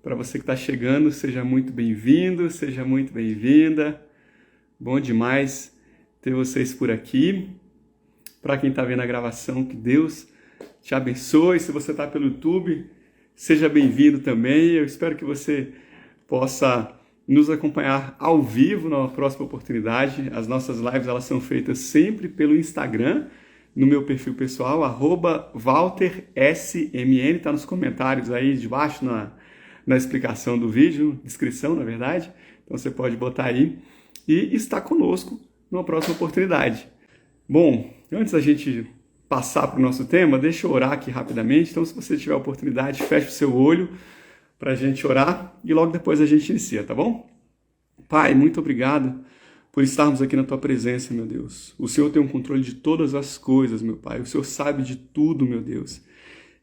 Para você que está chegando, seja muito bem-vindo, seja muito bem-vinda. Bom demais ter vocês por aqui. Para quem está vendo a gravação, que Deus te abençoe. Se você está pelo YouTube, seja bem-vindo também. Eu espero que você possa nos acompanhar ao vivo na próxima oportunidade. As nossas lives elas são feitas sempre pelo Instagram, no meu perfil pessoal, @WalterSMN, está nos comentários aí de baixo na explicação do vídeo, descrição, na verdade. Então você pode botar aí e estar conosco numa próxima oportunidade. Bom, antes da gente passar para o nosso tema, deixa eu orar aqui rapidamente. Então, se você tiver a oportunidade, feche o seu olho para a gente orar e logo depois a gente inicia, tá bom? Pai, muito obrigado por estarmos aqui na Tua presença, meu Deus. O Senhor tem o controle de todas as coisas, meu Pai. O Senhor sabe de tudo, meu Deus.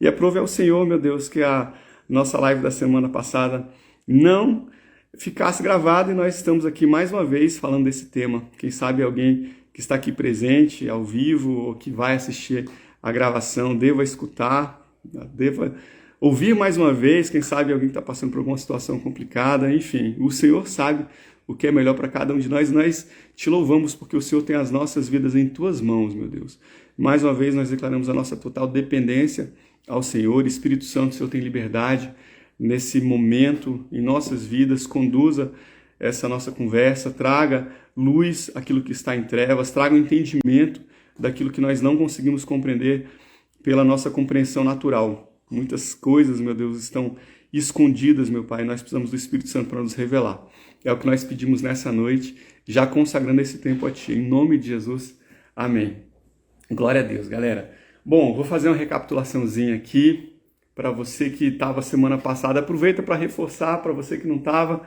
E aprove ao Senhor, meu Deus, que a nossa live da semana passada não ficasse gravada e nós estamos aqui mais uma vez falando desse tema. Quem sabe alguém que está aqui presente, ao vivo, ou que vai assistir a gravação, deva escutar, deva ouvir mais uma vez, quem sabe alguém que está passando por alguma situação complicada, enfim, o Senhor sabe o que é melhor para cada um de nós. Nós te louvamos porque o Senhor tem as nossas vidas em Tuas mãos, meu Deus. Mais uma vez nós declaramos a nossa total dependência ao Senhor. Espírito Santo, o Senhor tem liberdade nesse momento em nossas vidas. Conduza essa nossa conversa, traga luz àquilo que está em trevas, traga um entendimento daquilo que nós não conseguimos compreender pela nossa compreensão natural. Muitas coisas, meu Deus, estão escondidas, meu Pai, e nós precisamos do Espírito Santo para nos revelar. É o que nós pedimos nessa noite, já consagrando esse tempo a Ti. Em nome de Jesus, amém. Glória a Deus, galera. Bom, vou fazer uma recapitulaçãozinha aqui para você que estava semana passada. Aproveita para reforçar, para você que não estava,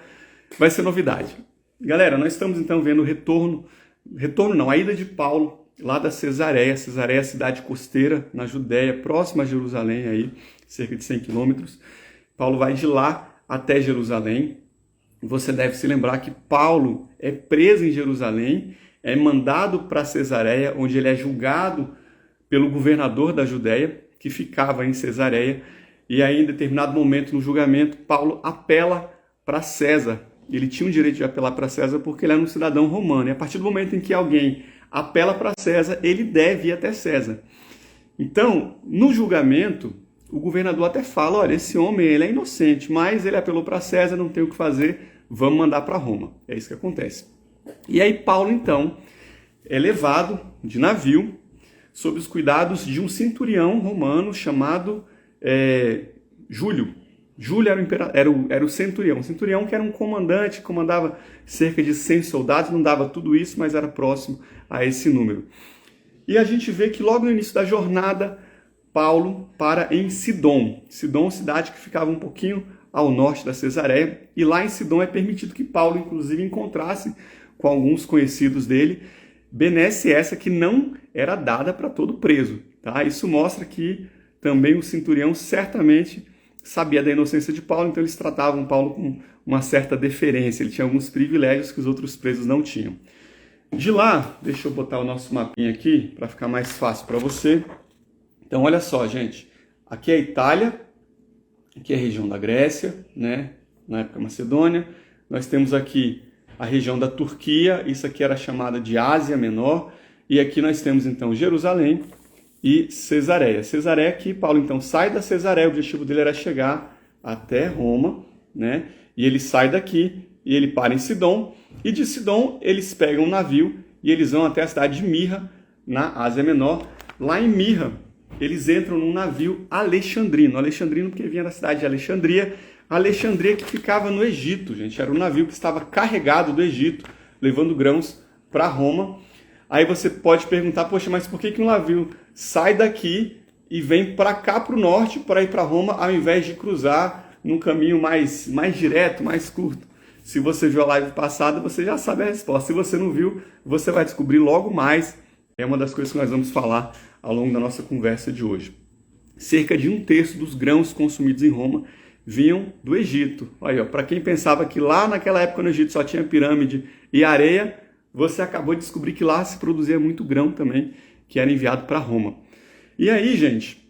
vai ser novidade. Galera, nós estamos então vendo a ida de Paulo lá da Cesareia. Cesareia é a cidade costeira na Judéia, próxima a Jerusalém, aí, cerca de 100 quilômetros. Paulo vai de lá até Jerusalém. Você deve se lembrar que Paulo é preso em Jerusalém, é mandado para Cesareia, onde ele é julgado pelo governador da Judéia, que ficava em Cesareia. E aí, em determinado momento no julgamento, Paulo apela para César. Ele tinha o direito de apelar para César porque ele era um cidadão romano. E a partir do momento em que alguém apela para César, ele deve ir até César. Então, no julgamento, o governador até fala, olha, esse homem ele é inocente, mas ele apelou para César, não tem o que fazer, vamos mandar para Roma. É isso que acontece. E aí Paulo, então, é levado de navio sob os cuidados de um centurião romano chamado Júlio. Júlio era o centurião. O centurião que era um comandante, comandava cerca de 100 soldados, não dava tudo isso, mas era próximo a esse número. E a gente vê que logo no início da jornada, Paulo para em Sidom. Sidom, cidade que ficava um pouquinho ao norte da Cesareia. E lá em Sidom é permitido que Paulo, inclusive, encontrasse com alguns conhecidos dele, benesse essa que não era dada para todo preso. Tá? Isso mostra que também o centurião certamente sabia da inocência de Paulo, então eles tratavam Paulo com uma certa deferência. Ele tinha alguns privilégios que os outros presos não tinham. De lá, deixa eu botar o nosso mapinha aqui para ficar mais fácil para você. Então, olha só, gente. Aqui é a Itália, aqui é a região da Grécia, né? Na época Macedônia. Nós temos aqui a região da Turquia, isso aqui era chamada de Ásia Menor. E aqui nós temos, então, Jerusalém e Cesareia. Cesareia aqui, Paulo, então, sai da Cesareia. O objetivo dele era chegar até Roma, né? E ele sai daqui e ele para em Sidom. E de Sidom, eles pegam um navio e eles vão até a cidade de Mirra, na Ásia Menor. Lá em Mirra, eles entram num navio alexandrino. Alexandrino porque vinha da cidade de Alexandria. Alexandria que ficava no Egito, gente. Era um navio que estava carregado do Egito, levando grãos para Roma. Aí você pode perguntar, poxa, mas por que um navio sai daqui e vem para cá, para o norte, para ir para Roma, ao invés de cruzar num caminho mais direto, mais curto? Se você viu a live passada, você já sabe a resposta. Se você não viu, você vai descobrir logo mais. É uma das coisas que nós vamos falar ao longo da nossa conversa de hoje. Cerca de 1/3 dos grãos consumidos em Roma vinham do Egito. Olha, para quem pensava que lá naquela época no Egito só tinha pirâmide e areia, você acabou de descobrir que lá se produzia muito grão também, que era enviado para Roma. E aí, gente,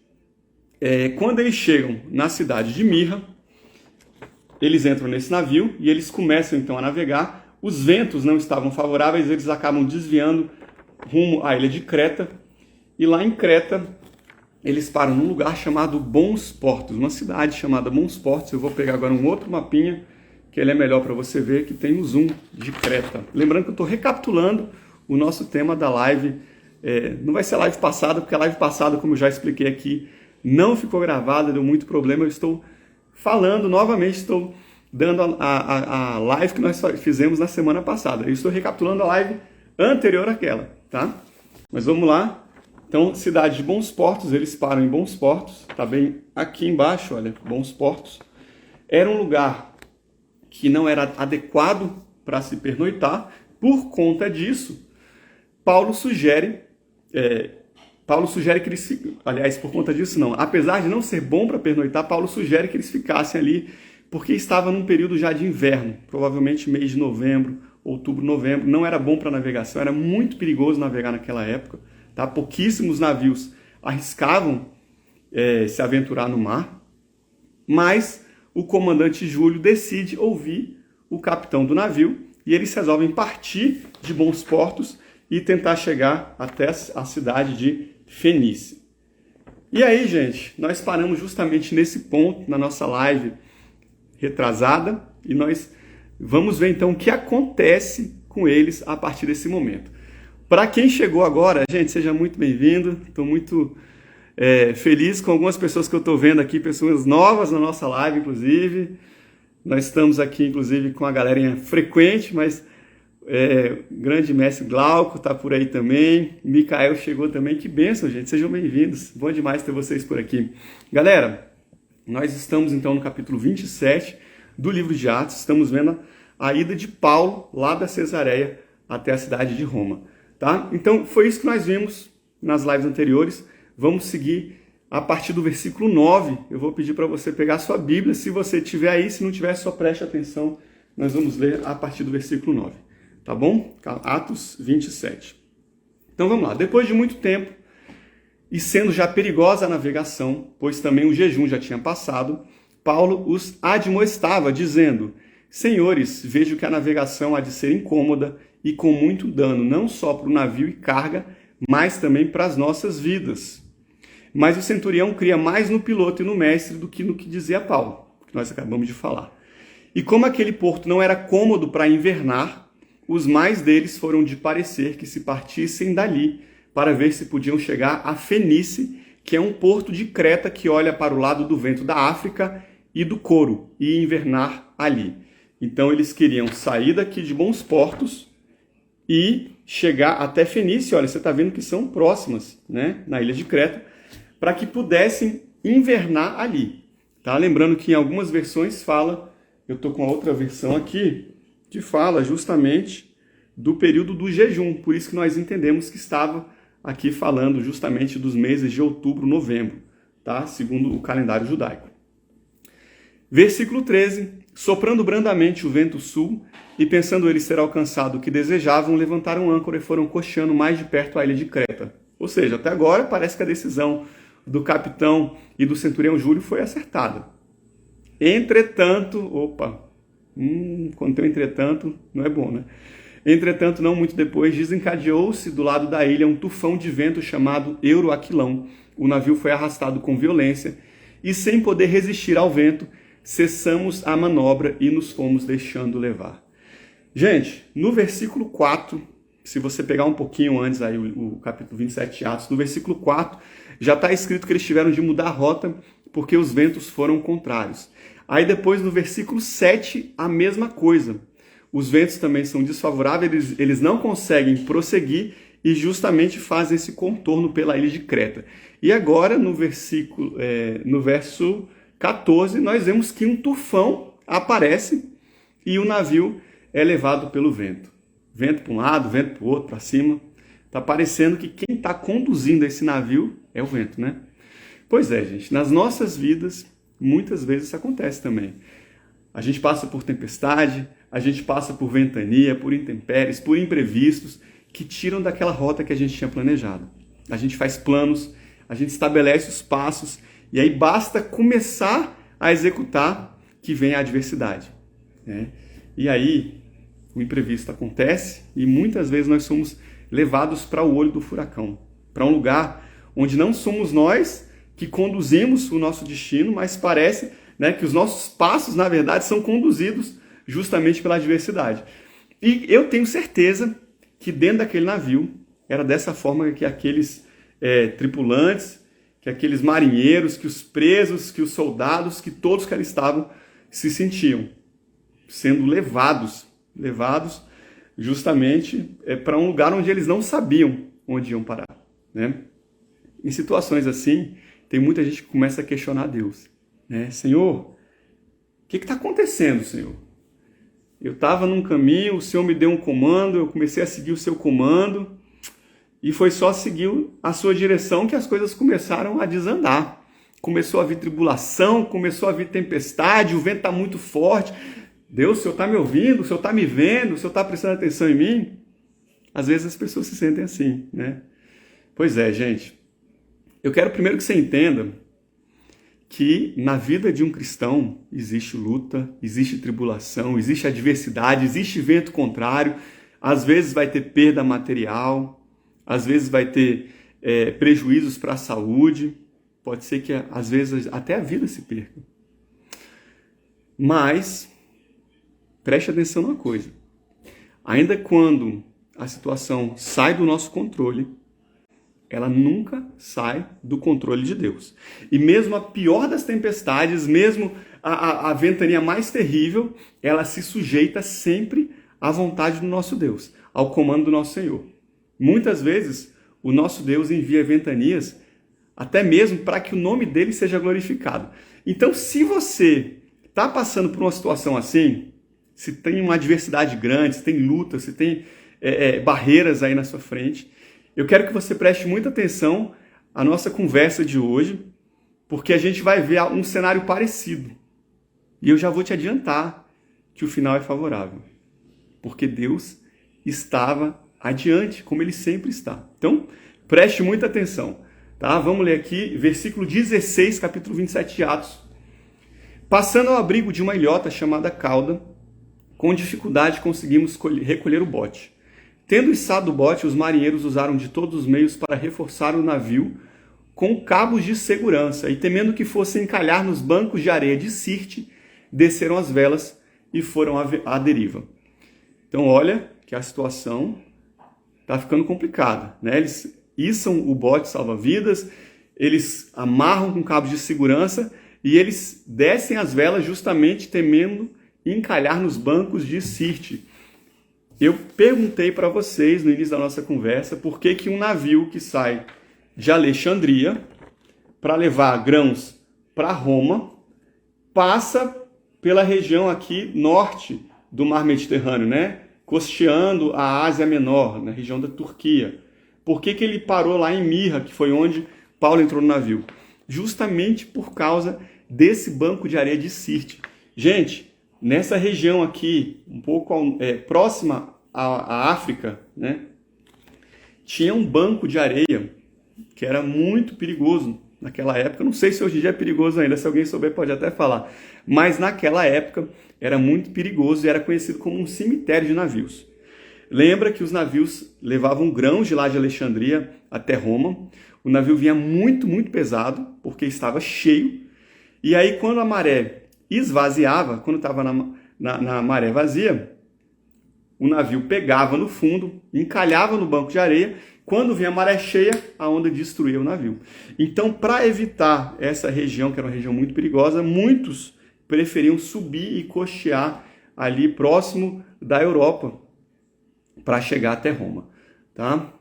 quando eles chegam na cidade de Mirra, eles entram nesse navio e eles começam então a navegar. Os ventos não estavam favoráveis, eles acabam desviando rumo à ilha de Creta. E lá em Creta, eles param num lugar chamado Bons Portos, uma cidade chamada Bons Portos. Eu vou pegar agora um outro mapinha, que ele é melhor para você ver, que tem um zoom de Creta. Lembrando que eu estou recapitulando o nosso tema da live. Não vai ser a live passada, porque a live passada, como eu já expliquei aqui, não ficou gravada, deu muito problema. Eu estou falando novamente, estou dando a live que nós fizemos na semana passada. Eu estou recapitulando a live anterior àquela, tá? Mas vamos lá. Então, cidade de Bons Portos, eles param em Bons Portos, tá bem aqui embaixo, olha, Bons Portos. Era um lugar que não era adequado para se pernoitar. Por conta disso, Paulo sugere que eles fiquem, aliás, por conta disso não, apesar de não ser bom para pernoitar, Paulo sugere que eles ficassem ali, porque estava num período já de inverno, provavelmente mês de novembro, outubro, novembro, não era bom para navegação, era muito perigoso navegar naquela época, tá? Pouquíssimos navios arriscavam se aventurar no mar, mas o comandante Júlio decide ouvir o capitão do navio e eles resolvem partir de Bons Portos e tentar chegar até a cidade de Fenícia. E aí, gente, nós paramos justamente nesse ponto na nossa live retrasada e nós vamos ver então o que acontece com eles a partir desse momento. Para quem chegou agora, gente, seja muito bem-vindo. Estou muito feliz com algumas pessoas que eu estou vendo aqui, pessoas novas na nossa live, inclusive. Nós estamos aqui, inclusive, com a galerinha frequente, mas grande mestre Glauco está por aí também. Micael chegou também. Que bênção, gente. Sejam bem-vindos. Bom demais ter vocês por aqui. Galera, nós estamos então no capítulo 27 do livro de Atos. Estamos vendo a ida de Paulo lá da Cesareia até a cidade de Roma. Tá? Então, foi isso que nós vimos nas lives anteriores. Vamos seguir a partir do versículo 9. Eu vou pedir para você pegar a sua Bíblia. Se você tiver aí, se não tiver, só preste atenção. Nós vamos ler a partir do versículo 9. Tá bom? Atos 27. Então, vamos lá. Depois de muito tempo, e sendo já perigosa a navegação, pois também o jejum já tinha passado, Paulo os admoestava, dizendo: Senhores, vejo que a navegação há de ser incômoda e com muito dano, não só para o navio e carga, mas também para as nossas vidas. Mas o centurião cria mais no piloto e no mestre do que no que dizia Paulo, que nós acabamos de falar. E como aquele porto não era cômodo para invernar, os mais deles foram de parecer que se partissem dali, para ver se podiam chegar a Fenícia, que é um porto de Creta que olha para o lado do vento da África e do Coro, e invernar ali. Então eles queriam sair daqui de Bons Portos e chegar até Fenícia. Olha, você está vendo que são próximas, né, na ilha de Creta, para que pudessem invernar ali. Tá? Lembrando que em algumas versões fala, eu estou com a outra versão aqui, que fala justamente do período do jejum. Por isso que nós entendemos que estava aqui falando justamente dos meses de outubro, novembro, tá? Segundo o calendário judaico. Versículo 13. Soprando brandamente o vento sul, e pensando eles ter alcançado o que desejavam, levantaram âncora e foram costeando mais de perto a ilha de Creta. Ou seja, até agora parece que a decisão do capitão e do centurião Júlio foi acertada. Entretanto, quando tem entretanto, não é bom, né? Entretanto, não muito depois, desencadeou-se do lado da ilha um tufão de vento chamado Euroaquilão. O navio foi arrastado com violência e, sem poder resistir ao vento, cessamos a manobra e nos fomos deixando levar. Gente, no versículo 4, se você pegar um pouquinho antes, aí, o capítulo 27 de Atos, no versículo 4, já está escrito que eles tiveram de mudar a rota porque os ventos foram contrários. Aí depois, no versículo 7, a mesma coisa. Os ventos também são desfavoráveis, eles não conseguem prosseguir e justamente fazem esse contorno pela ilha de Creta. E agora, no verso 14, nós vemos que um tufão aparece e o navio é levado pelo vento. Vento para um lado, vento para o outro, para cima. Está parecendo que quem está conduzindo esse navio é o vento, né? Pois é, gente, nas nossas vidas, muitas vezes isso acontece também. A gente passa por tempestade, a gente passa por ventania, por intempéries, por imprevistos que tiram daquela rota que a gente tinha planejado. A gente faz planos, a gente estabelece os passos e aí basta começar a executar que vem a adversidade, né? E aí o imprevisto acontece e muitas vezes nós somos levados para o olho do furacão, para um lugar onde não somos nós que conduzimos o nosso destino, mas parece, né, que os nossos passos, na verdade, são conduzidos justamente pela adversidade. E eu tenho certeza que dentro daquele navio era dessa forma que aqueles tripulantes, que aqueles marinheiros, que os presos, que os soldados, que todos que ali estavam se sentiam, sendo levados justamente para um lugar onde eles não sabiam onde iam parar, né? Em situações assim, tem muita gente que começa a questionar Deus, né? Senhor, o que está acontecendo, Senhor? Eu estava num caminho, o Senhor me deu um comando, eu comecei a seguir o seu comando, e foi só seguir a sua direção que as coisas começaram a desandar. Começou a vir tribulação, começou a vir tempestade, o vento está muito forte. Deus, o Senhor está me ouvindo, o Senhor está me vendo, o Senhor está prestando atenção em mim? Às vezes as pessoas se sentem assim, né? Pois é, gente. Eu quero primeiro que você entenda que na vida de um cristão existe luta, existe tribulação, existe adversidade, existe vento contrário, às vezes vai ter perda material, às vezes vai ter prejuízos para a saúde, pode ser que às vezes até a vida se perca. Mas preste atenção numa coisa, ainda quando a situação sai do nosso controle, ela nunca sai do controle de Deus. E mesmo a pior das tempestades, mesmo a ventania mais terrível, ela se sujeita sempre à vontade do nosso Deus, ao comando do nosso Senhor. Muitas vezes, o nosso Deus envia ventanias até mesmo para que o nome dele seja glorificado. Então, se você está passando por uma situação assim, se tem uma adversidade grande, se tem luta, se tem barreiras aí na sua frente, eu quero que você preste muita atenção à nossa conversa de hoje, porque a gente vai ver um cenário parecido. E eu já vou te adiantar que o final é favorável, porque Deus estava adiante, como ele sempre está. Então, preste muita atenção, tá? Vamos ler aqui, versículo 16, capítulo 27 de Atos. Passando ao abrigo de uma ilhota chamada Cauda, com dificuldade conseguimos recolher o bote. Tendo içado o bote, os marinheiros usaram de todos os meios para reforçar o navio com cabos de segurança, e temendo que fosse encalhar nos bancos de areia de Sirte, desceram as velas e foram à deriva. Então olha que a situação está ficando complicada, né? Eles içam o bote salva-vidas, eles amarram com cabos de segurança e eles descem as velas justamente temendo encalhar nos bancos de Sirte. Eu perguntei para vocês no início da nossa conversa por que um navio que sai de Alexandria para levar grãos para Roma passa pela região aqui norte do Mar Mediterrâneo, né? Costeando a Ásia Menor, na região da Turquia. Por que ele parou lá em Mirra, que foi onde Paulo entrou no navio? Justamente por causa desse banco de areia de Sirte. Gente, nessa região aqui, um pouco próxima à África, né, tinha um banco de areia que era muito perigoso naquela época. Não sei se hoje em dia é perigoso ainda, se alguém souber pode até falar. Mas naquela época era muito perigoso e era conhecido como um cemitério de navios. Lembra que os navios levavam grãos de lá de Alexandria até Roma. O navio vinha muito, muito pesado, porque estava cheio. E aí quando a maré esvaziava, quando estava na maré vazia, o navio pegava no fundo, encalhava no banco de areia. Quando vinha a maré cheia, a onda destruía o navio. Então, para evitar essa região, que era uma região muito perigosa, muitos preferiam subir e costear ali próximo da Europa para chegar até Roma. Tá?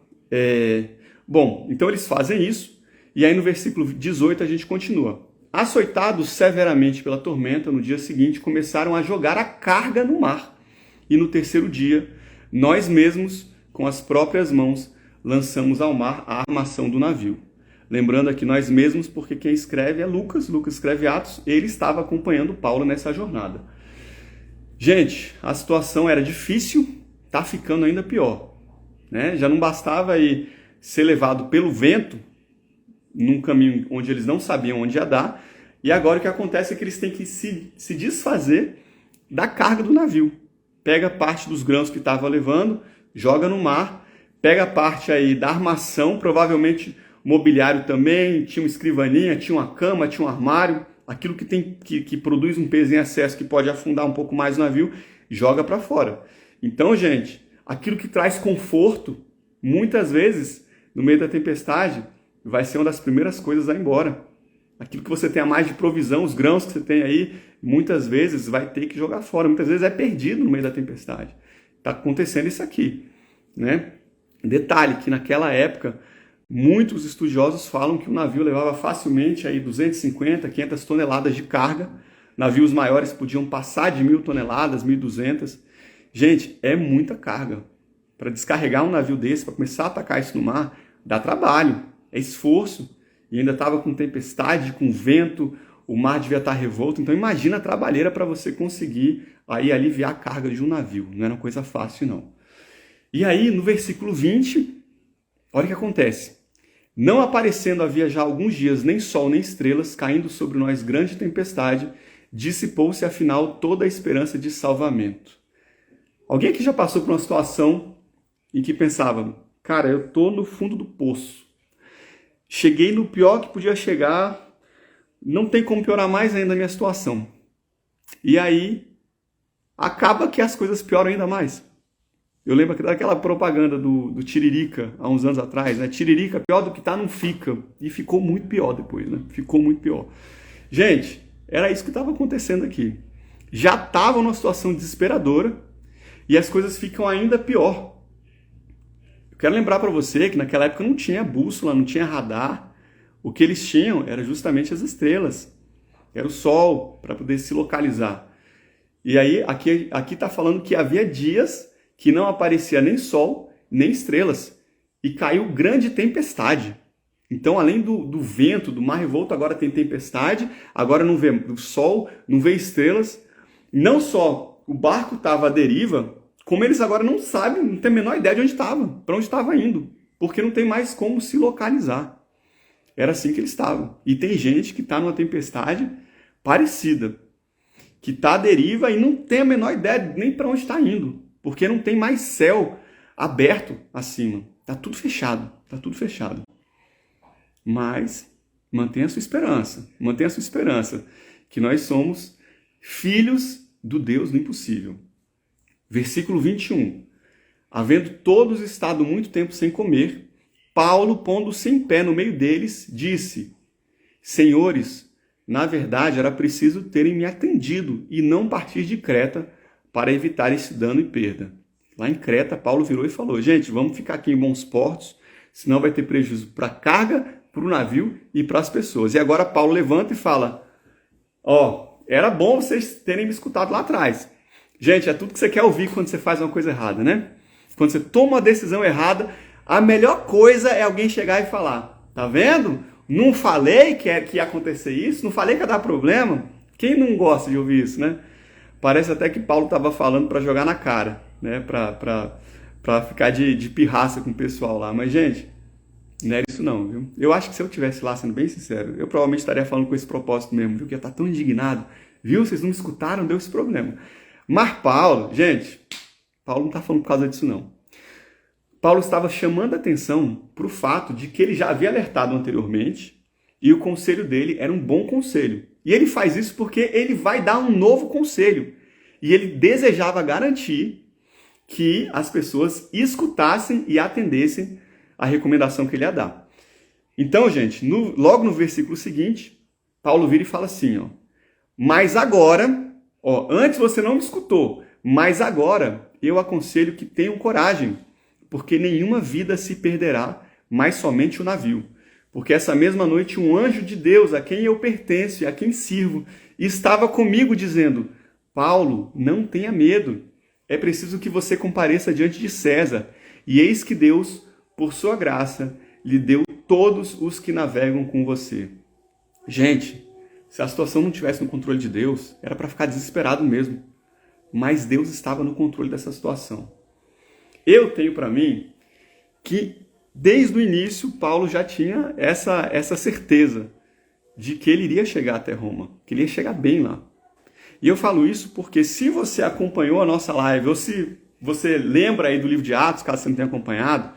Bom, então eles fazem isso. E aí no versículo 18 a gente continua. Açoitados severamente pela tormenta, no dia seguinte começaram a jogar a carga no mar. E no terceiro dia, nós mesmos, com as próprias mãos, lançamos ao mar a armação do navio. Lembrando aqui nós mesmos, porque quem escreve é Lucas. Lucas escreve Atos. Ele estava acompanhando Paulo nessa jornada. Gente, a situação era difícil, está ficando ainda pior, né? Já não bastava aí ser levado pelo vento, num caminho onde eles não sabiam onde ia dar, E agora o que acontece é que eles têm que se desfazer da carga do navio. Pega parte dos grãos que estava levando, joga no mar, pega parte aí da armação, provavelmente mobiliário também, tinha uma escrivaninha, tinha uma cama, tinha um armário, aquilo que produz um peso em excesso que pode afundar um pouco mais o navio, joga para fora. Então, gente, aquilo que traz conforto, muitas vezes, no meio da tempestade, vai ser uma das primeiras coisas a ir embora. Aquilo que você tem a mais de provisão, os grãos que você tem aí, muitas vezes vai ter que jogar fora. Muitas vezes é perdido no meio da tempestade. Está acontecendo isso aqui, né? Detalhe que naquela época, muitos estudiosos falam que o navio levava facilmente aí 250, 500 toneladas de carga. Navios maiores podiam passar de 1.000 toneladas, 1.200. Gente, é muita carga. Para descarregar um navio desse, para começar a atacar isso no mar, dá trabalho, é esforço. E ainda estava com tempestade, com vento, o mar devia estar revolto. Então imagina a trabalheira para você conseguir aí aliviar a carga de um navio. Não era uma coisa fácil, não. E aí, no versículo 20, olha o que acontece. Não aparecendo havia já alguns dias nem sol nem estrelas, caindo sobre nós grande tempestade, dissipou-se afinal toda a esperança de salvamento. Alguém aqui já passou por uma situação em que pensava, cara, eu estou no fundo do poço. Cheguei no pior que podia chegar, não tem como piorar mais ainda a minha situação. E aí, acaba que as coisas pioram ainda mais. Eu lembro daquela propaganda do Tiririca, há uns anos atrás, né? Tiririca, pior do que tá, não fica. E ficou muito pior depois, né? Ficou muito pior. Gente, era isso que estava acontecendo aqui. Já estava numa situação desesperadora e as coisas ficam ainda pior. Eu quero lembrar para você que naquela época não tinha bússola, não tinha radar. O que eles tinham era justamente as estrelas. Era o sol para poder se localizar. E aí, aqui está falando que havia dias que não aparecia nem sol, nem estrelas. E caiu grande tempestade. Então, além do vento, do mar revolto, agora tem tempestade. Agora não vê sol, não vê estrelas. Não só o barco estava à deriva, como eles agora não sabem, não têm a menor ideia de onde estava, para onde estava indo, porque não tem mais como se localizar. Era assim que eles estavam. E tem gente que está numa tempestade parecida, que está à deriva e não tem a menor ideia nem para onde está indo, porque não tem mais céu aberto acima. Está tudo fechado, está tudo fechado. Mas mantenha a sua esperança, que nós somos filhos do Deus do impossível. Versículo 21. Havendo todos estado muito tempo sem comer, Paulo, pondo-se em pé no meio deles, disse: Senhores, na verdade era preciso terem me atendido e não partir de Creta para evitar esse dano e perda. Lá em Creta, Paulo virou e falou: gente, vamos ficar aqui em bons portos, senão vai ter prejuízo para a carga, para o navio e para as pessoas. E agora Paulo levanta e fala: era bom vocês terem me escutado lá atrás. Gente, é tudo que você quer ouvir quando você faz uma coisa errada, né? Quando você toma uma decisão errada, a melhor coisa é alguém chegar e falar: tá vendo? Não falei que ia acontecer isso, não falei que ia dar problema. Quem não gosta de ouvir isso, né? Parece até que Paulo estava falando para jogar na cara, né? Para ficar de pirraça com o pessoal lá. Mas, gente, não era isso não, viu? Eu acho que se eu estivesse lá, sendo bem sincero, eu provavelmente estaria falando com esse propósito mesmo, viu? Que eu ia estar tão indignado. Viu? Vocês não me escutaram, deu esse problema. Mas Paulo, gente, Paulo não está falando por causa disso não. Paulo estava chamando a atenção para o fato de que ele já havia alertado anteriormente e o conselho dele era um bom conselho. E ele faz isso porque ele vai dar um novo conselho. E ele desejava garantir que as pessoas escutassem e atendessem a recomendação que ele ia dar. Então, gente, logo no versículo seguinte, Paulo vira e fala assim, mas agora, antes você não me escutou, mas agora eu aconselho que tenham coragem, porque nenhuma vida se perderá, mas somente o navio. Porque essa mesma noite um anjo de Deus, a quem eu pertenço e a quem sirvo, estava comigo dizendo: Paulo, não tenha medo. É preciso que você compareça diante de César. E eis que Deus, por sua graça, lhe deu todos os que navegam com você. Gente, se a situação não estivesse no controle de Deus, era para ficar desesperado mesmo. Mas Deus estava no controle dessa situação. Eu tenho para mim que, desde o início, Paulo já tinha essa certeza de que ele iria chegar até Roma, que ele ia chegar bem lá. E eu falo isso porque se você acompanhou a nossa live, ou se você lembra aí do livro de Atos, caso você não tenha acompanhado,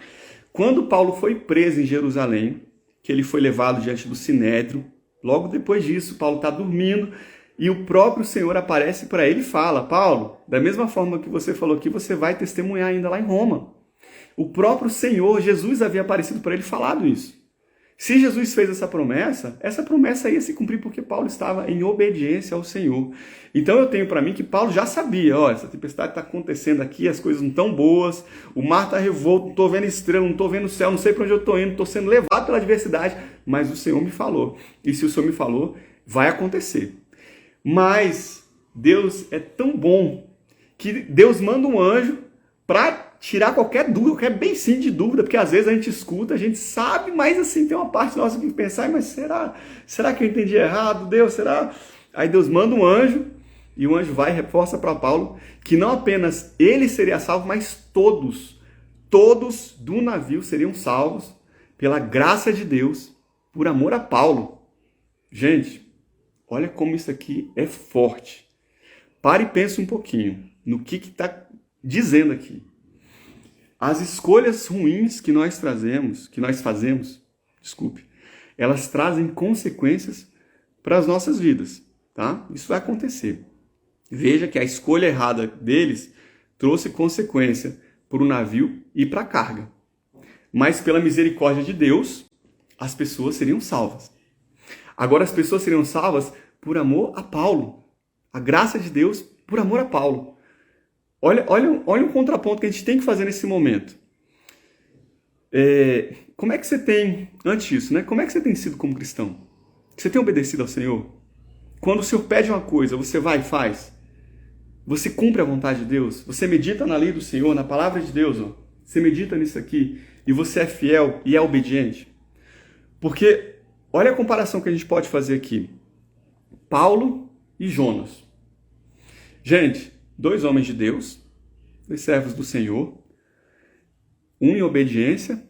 quando Paulo foi preso em Jerusalém, que ele foi levado diante do Sinédrio, logo depois disso, Paulo está dormindo, e o próprio Senhor aparece para ele e fala: Paulo, da mesma forma que você falou aqui, você vai testemunhar ainda lá em Roma. O próprio Senhor, Jesus, havia aparecido para ele e falado isso. Se Jesus fez essa promessa ia se cumprir porque Paulo estava em obediência ao Senhor. Então eu tenho para mim que Paulo já sabia: ó, essa tempestade está acontecendo aqui, as coisas não estão boas, o mar está revolto, não estou vendo estrela, não estou vendo o céu, não sei para onde eu estou indo, estou sendo levado pela adversidade, mas o Senhor me falou. E se o Senhor me falou, vai acontecer. Mas Deus é tão bom que Deus manda um anjo para tirar qualquer dúvida, qualquer beicinho de dúvida, porque às vezes a gente escuta, a gente sabe, mas assim, tem uma parte nossa que pensa: mas será que eu entendi errado? Deus, será? Aí Deus manda um anjo, e o anjo vai e reforça para Paulo que não apenas ele seria salvo, mas todos do navio seriam salvos pela graça de Deus, por amor a Paulo. Gente, olha como isso aqui é forte. Pare e pense um pouquinho no que está dizendo aqui. As escolhas ruins que nós fazemos, elas trazem consequências para as nossas vidas, tá? Isso vai acontecer. Veja que a escolha errada deles trouxe consequência para o navio e para a carga. Mas pela misericórdia de Deus, as pessoas seriam salvas. Agora as pessoas seriam salvas por amor a Paulo. A graça de Deus por amor a Paulo. Olha um contraponto que a gente tem que fazer nesse momento. Como é que você tem, antes disso, né? Como é que você tem sido como cristão? Você tem obedecido ao Senhor? Quando o Senhor pede uma coisa, você vai e faz? Você cumpre a vontade de Deus? Você medita na lei do Senhor, na palavra de Deus? Ó. Você medita nisso aqui e você é fiel e é obediente? Porque olha a comparação que a gente pode fazer aqui. Paulo e Jonas. Gente, 2 homens de Deus, 2 servos do Senhor, um em obediência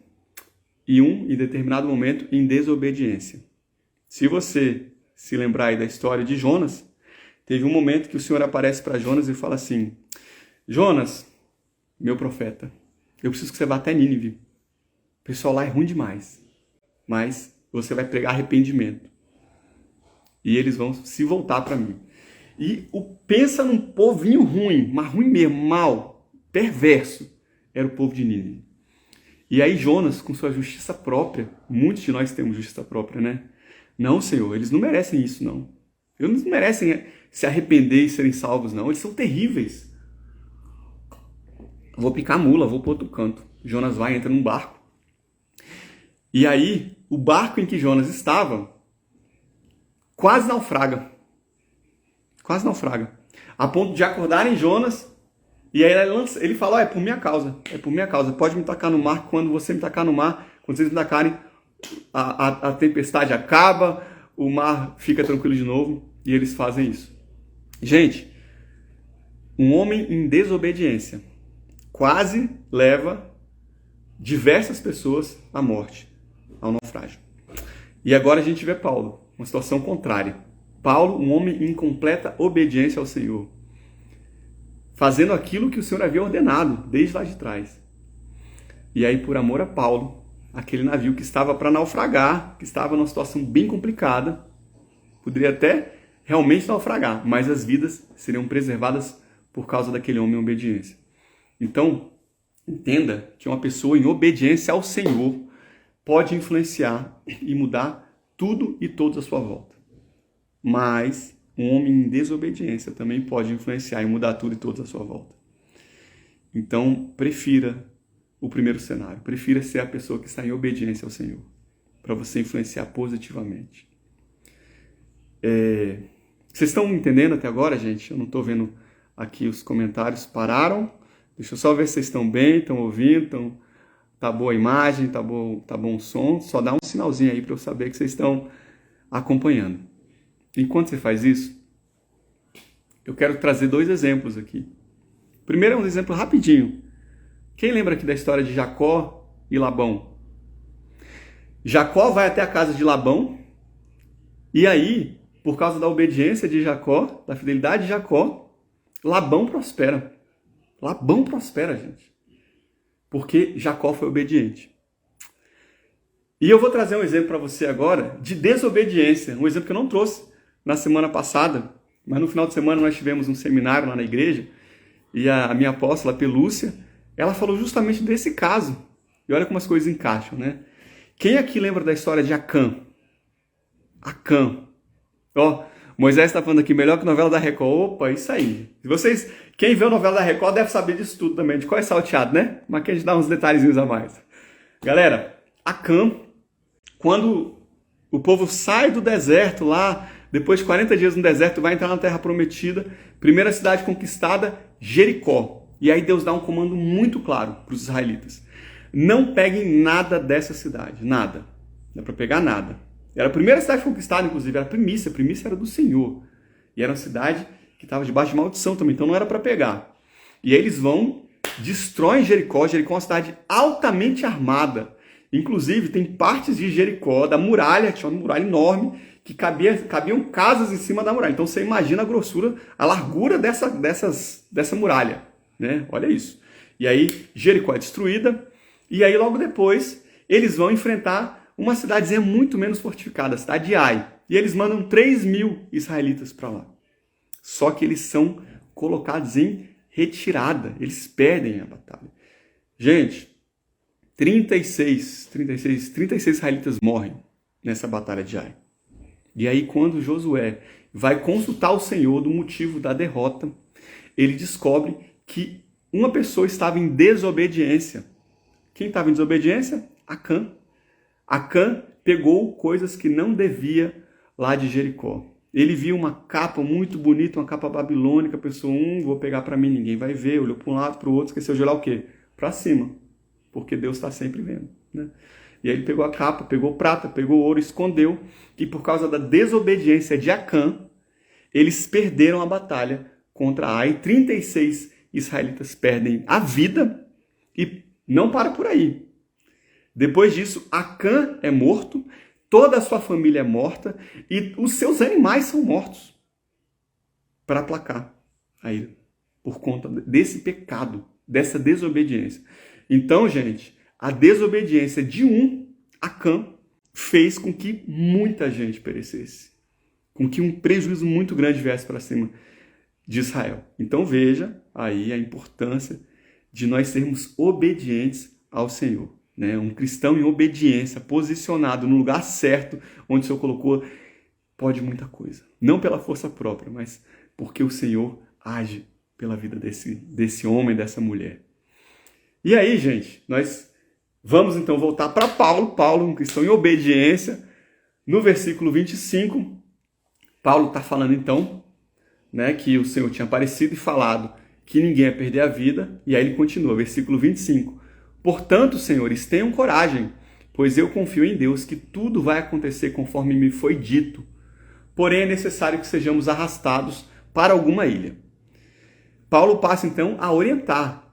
e um, em determinado momento, em desobediência. Se você se lembrar aí da história de Jonas, teve um momento que o Senhor aparece para Jonas e fala assim: Jonas, meu profeta, eu preciso que você vá até Nínive. O pessoal lá é ruim demais, mas você vai pregar arrependimento. E eles vão se voltar para mim. E pensa num povinho ruim, mas ruim mesmo, mal, perverso, era o povo de Nínive. E aí Jonas, com sua justiça própria, muitos de nós temos justiça própria, né? Não, Senhor, eles não merecem isso, não. Eles não merecem se arrepender e serem salvos, não. Eles são terríveis. Vou picar a mula, vou para outro canto. Jonas vai, entra num barco. E aí, o barco em que Jonas estava quase naufraga. Quase naufraga. A ponto de acordarem Jonas. E aí ele fala: é por minha causa. É por minha causa. Pode me tacar no mar. Quando você me tacar no mar, quando vocês me tacarem, a tempestade acaba. O mar fica tranquilo de novo. E eles fazem isso. Gente, um homem em desobediência quase leva diversas pessoas à morte, ao naufrágio. E agora a gente vê Paulo, uma situação contrária. Paulo, um homem em completa obediência ao Senhor, fazendo aquilo que o Senhor havia ordenado desde lá de trás. E aí, por amor a Paulo, aquele navio que estava para naufragar, que estava numa situação bem complicada, poderia até realmente naufragar, mas as vidas seriam preservadas por causa daquele homem em obediência. Então, entenda que uma pessoa em obediência ao Senhor pode influenciar e mudar tudo e todos à sua volta. Mas um homem em desobediência também pode influenciar e mudar tudo e todos à sua volta. Então, prefira o primeiro cenário. Prefira ser a pessoa que está em obediência ao Senhor, para você influenciar positivamente. Vocês estão entendendo até agora, gente? Eu não estou vendo aqui os comentários. Pararam? Deixa eu só ver se vocês estão bem, estão ouvindo, tá boa a imagem, tá bom o som. Só dá um sinalzinho aí para eu saber que vocês estão acompanhando. Enquanto você faz isso, eu quero trazer 2 exemplos aqui. Primeiro é um exemplo rapidinho. Quem lembra aqui da história de Jacó e Labão? Jacó vai até a casa de Labão E aí, por causa da obediência de Jacó, da fidelidade de Jacó, Labão prospera. Labão prospera, gente. Porque Jacó foi obediente. E eu vou trazer um exemplo para você agora de desobediência. Um exemplo que eu não trouxe na semana passada, mas no final de semana nós tivemos um seminário lá na igreja e a minha apóstola, Pelúcia, ela falou justamente desse caso. E olha como as coisas encaixam, né? Quem aqui lembra da história de Acã? Acã. Ó, Moisés está falando aqui, melhor que novela da Record. Opa, isso aí. Quem vê a novela da Record deve saber disso tudo também, de qual é salteado, né? Mas aqui a gente dá uns detalhezinhos a mais. Galera, Acã, quando o povo sai do deserto lá, depois de 40 dias no deserto, vai entrar na Terra Prometida, primeira cidade conquistada, Jericó. E aí Deus dá um comando muito claro para os israelitas. Não peguem nada dessa cidade, nada. Não é para pegar nada. Era a primeira cidade conquistada, inclusive, era a primícia era do Senhor. E era uma cidade que estava debaixo de maldição também, então não era para pegar. E aí eles vão, destroem Jericó. Jericó é uma cidade altamente armada. Inclusive, tem partes de Jericó, da muralha, tinha uma muralha enorme, que cabiam casas em cima da muralha. Então você imagina a grossura, a largura dessa muralha, né? Olha isso. E aí Jericó é destruída, e aí logo depois eles vão enfrentar uma cidadezinha muito menos fortificada, a cidade de Ai. E eles mandam 3.000 israelitas para lá. Só que eles são colocados em retirada, eles perdem a batalha. Gente, 36 israelitas morrem nessa batalha de Ai. E aí quando Josué vai consultar o Senhor do motivo da derrota, ele descobre que uma pessoa estava em desobediência. Quem estava em desobediência? Acã. Acã pegou coisas que não devia lá de Jericó. Ele viu uma capa muito bonita, uma capa babilônica, pensou, vou pegar para mim, ninguém vai ver, olhou para um lado, para o outro, esqueceu de olhar o quê? Para cima, porque Deus está sempre vendo, né? E aí ele pegou a capa, pegou prata, pegou ouro, escondeu, e por causa da desobediência de Acã, eles perderam a batalha contra Ai. 36 israelitas perdem a vida, e não para por aí. Depois disso, Acã é morto, toda a sua família é morta e os seus animais são mortos para aplacar a ira, por conta desse pecado, dessa desobediência. Então, gente, a desobediência de Acã, fez com que muita gente perecesse, com que um prejuízo muito grande viesse para cima de Israel. Então veja aí a importância de nós sermos obedientes ao Senhor. Né? Um cristão em obediência, posicionado no lugar certo, onde o Senhor colocou, pode muita coisa. Não pela força própria, mas porque o Senhor age pela vida desse homem, dessa mulher. E aí, gente, nós vamos então voltar para Paulo, um cristão em obediência. No versículo 25, Paulo está falando então, né, que o Senhor tinha aparecido e falado que ninguém ia perder a vida. E aí ele continua, versículo 25. Portanto, senhores, tenham coragem, pois eu confio em Deus que tudo vai acontecer conforme me foi dito. Porém, é necessário que sejamos arrastados para alguma ilha. Paulo passa, então, a orientar.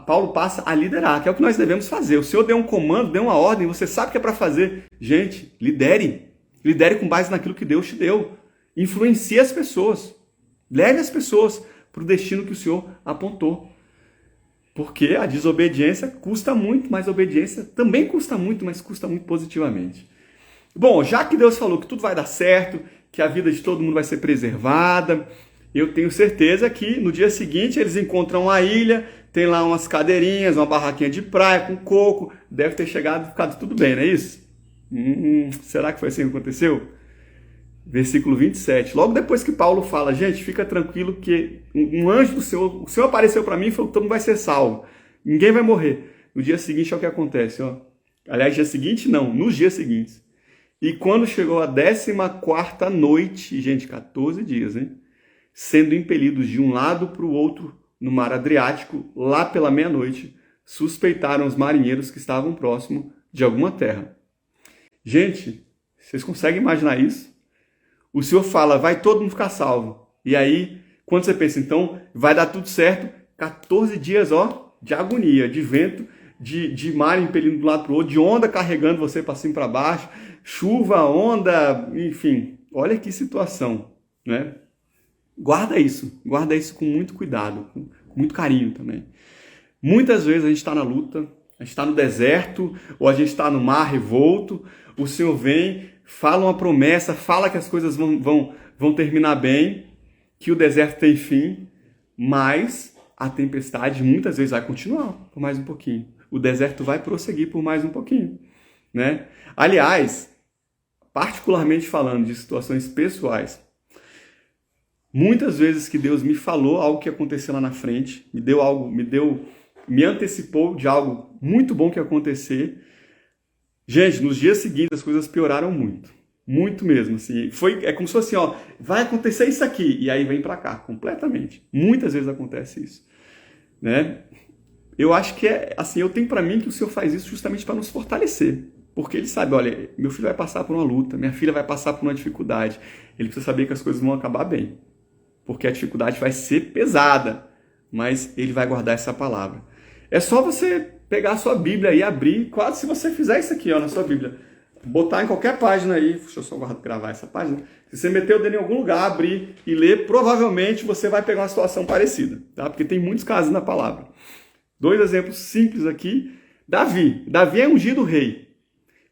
Paulo passa a liderar, que é o que nós devemos fazer. O Senhor deu um comando, deu uma ordem, você sabe o que é para fazer. Gente, lidere. Lidere com base naquilo que Deus te deu. Influencie as pessoas. Leve as pessoas para o destino que o Senhor apontou. Porque a desobediência custa muito, mas a obediência também custa muito, mas custa muito positivamente. Bom, já que Deus falou que tudo vai dar certo, que a vida de todo mundo vai ser preservada, eu tenho certeza que no dia seguinte eles encontram a ilha, tem lá umas cadeirinhas, uma barraquinha de praia com coco, deve ter chegado e ficado tudo bem, não é isso? Será que foi assim que aconteceu? Versículo 27. Logo depois que Paulo fala, gente, fica tranquilo que um anjo do Senhor, o Senhor apareceu para mim e falou que todo mundo vai ser salvo. Ninguém vai morrer. No dia seguinte é o que acontece, ó. Aliás, dia seguinte não, nos dias seguintes. E quando chegou a 14ª noite, gente, 14 dias, hein? Sendo impelidos de um lado para o outro no mar Adriático, lá pela meia-noite, suspeitaram os marinheiros que estavam próximo de alguma terra. Gente, vocês conseguem imaginar isso? O Senhor fala, vai todo mundo ficar salvo. E aí, quando você pensa, então, vai dar tudo certo, 14 dias, ó, de agonia, de vento, de mar impelindo de um lado para o outro, de onda carregando você para cima e para baixo, chuva, onda, enfim, olha que situação, né? Guarda isso com muito cuidado, com muito carinho também. Muitas vezes a gente está na luta, a gente está no deserto, ou a gente está no mar revolto, o Senhor vem, fala uma promessa, fala que as coisas vão terminar bem, que o deserto tem fim, mas a tempestade muitas vezes vai continuar por mais um pouquinho. O deserto vai prosseguir por mais um pouquinho, né? Aliás, particularmente falando de situações pessoais, muitas vezes que Deus me falou algo que ia acontecer lá na frente, me antecipou de algo muito bom que ia acontecer. Gente, nos dias seguintes as coisas pioraram muito. Muito mesmo, assim. É como se fosse assim, ó, vai acontecer isso aqui, e aí vem pra cá, completamente. Muitas vezes acontece isso, né? Eu acho que eu tenho pra mim que o Senhor faz isso justamente para nos fortalecer. Porque Ele sabe, olha, meu filho vai passar por uma luta, minha filha vai passar por uma dificuldade. Ele precisa saber que as coisas vão acabar bem. Porque a dificuldade vai ser pesada, mas Ele vai guardar essa palavra. É só você pegar a sua Bíblia e abrir, quase se você fizer isso aqui, ó, na sua Bíblia, botar em qualquer página aí, deixa eu só gravar essa página, se você meter o dedo em algum lugar, abrir e ler, provavelmente você vai pegar uma situação parecida, tá? Porque tem muitos casos na palavra. 2 exemplos simples aqui. Davi é ungido rei.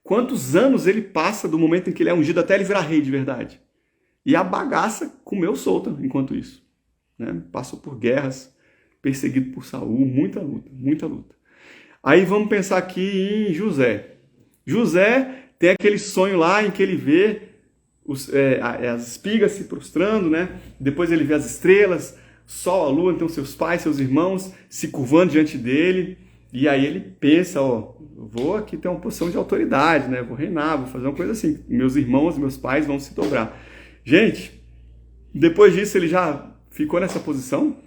Quantos anos ele passa do momento em que ele é ungido até ele virar rei de verdade? E a bagaça comeu solta enquanto isso, né? Passou por guerras, perseguido por Saul, muita luta, muita luta. Aí vamos pensar aqui em José. José tem aquele sonho lá em que ele vê as espigas se prostrando, né? Depois ele vê as estrelas, sol, a lua, então seus pais, seus irmãos se curvando diante dele. E aí ele pensa, ó, vou aqui ter uma posição de autoridade, né? Vou reinar, vou fazer uma coisa assim. Meus irmãos, meus pais vão se dobrar. Gente, depois disso ele já ficou nessa posição?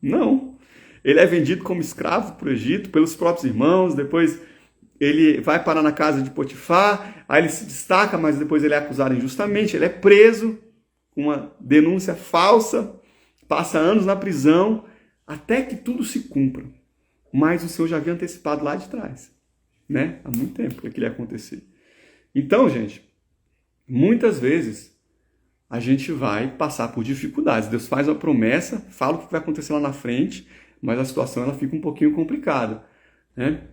Não. Ele é vendido como escravo para o Egito pelos próprios irmãos, depois ele vai parar na casa de Potifar, aí ele se destaca, mas depois ele é acusado injustamente, ele é preso com uma denúncia falsa, passa anos na prisão, até que tudo se cumpra. Mas o Senhor já havia antecipado lá de trás, né? Há muito tempo que aquilo ia acontecer. Então, gente, muitas vezes a gente vai passar por dificuldades. Deus faz uma promessa, fala o que vai acontecer lá na frente, mas a situação ela fica um pouquinho complicada, né?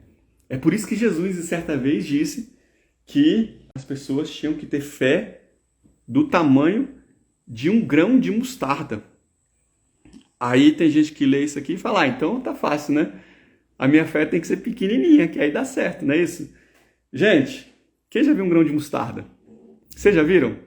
É por isso que Jesus, certa vez, disse que as pessoas tinham que ter fé do tamanho de um grão de mostarda. Aí tem gente que lê isso aqui e fala, então tá fácil, né? A minha fé tem que ser pequenininha, que aí dá certo, não é isso? Gente, quem já viu um grão de mostarda? Vocês já viram?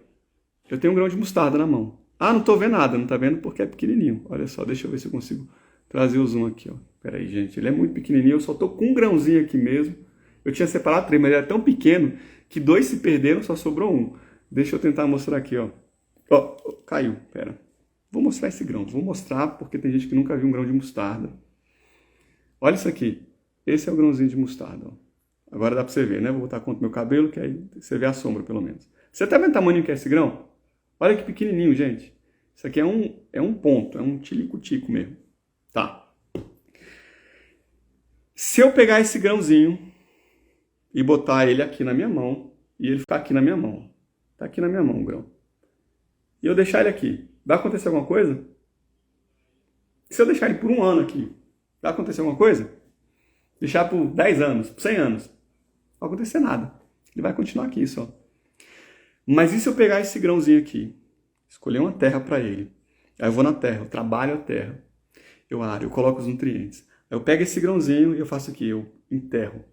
Eu tenho um grão de mostarda na mão. Ah, não tô vendo nada, não tá vendo porque é pequenininho. Olha só, deixa eu ver se eu consigo trazer o zoom aqui, ó. Pera aí, gente, ele é muito pequenininho, eu só tô com um grãozinho aqui mesmo. Eu tinha separado 3, mas ele era tão pequeno que 2 se perderam, só sobrou um. Deixa eu tentar mostrar aqui, ó. Ó, caiu, pera. Vou mostrar esse grão, vou mostrar porque tem gente que nunca viu um grão de mostarda. Olha isso aqui, esse é o grãozinho de mostarda, ó. Agora dá pra você ver, né? Vou botar contra o meu cabelo, que aí você vê a sombra, pelo menos. Você tá vendo o tamanho que é esse grão? Olha que pequenininho, gente. Isso aqui é um ponto, é um tilico-tico mesmo. Tá. Se eu pegar esse grãozinho e botar ele aqui na minha mão, e ele ficar aqui na minha mão, tá aqui na minha mão o grão, e eu deixar ele aqui, vai acontecer alguma coisa? Se eu deixar ele por 1 ano aqui, vai acontecer alguma coisa? Deixar por 10 anos, por 100 anos, não vai acontecer nada. Ele vai continuar aqui só. Mas e se eu pegar esse grãozinho aqui, escolher uma terra para ele, aí eu vou na terra, eu trabalho a terra, eu aro, eu coloco os nutrientes, eu pego esse grãozinho e eu faço o quê? Eu enterro.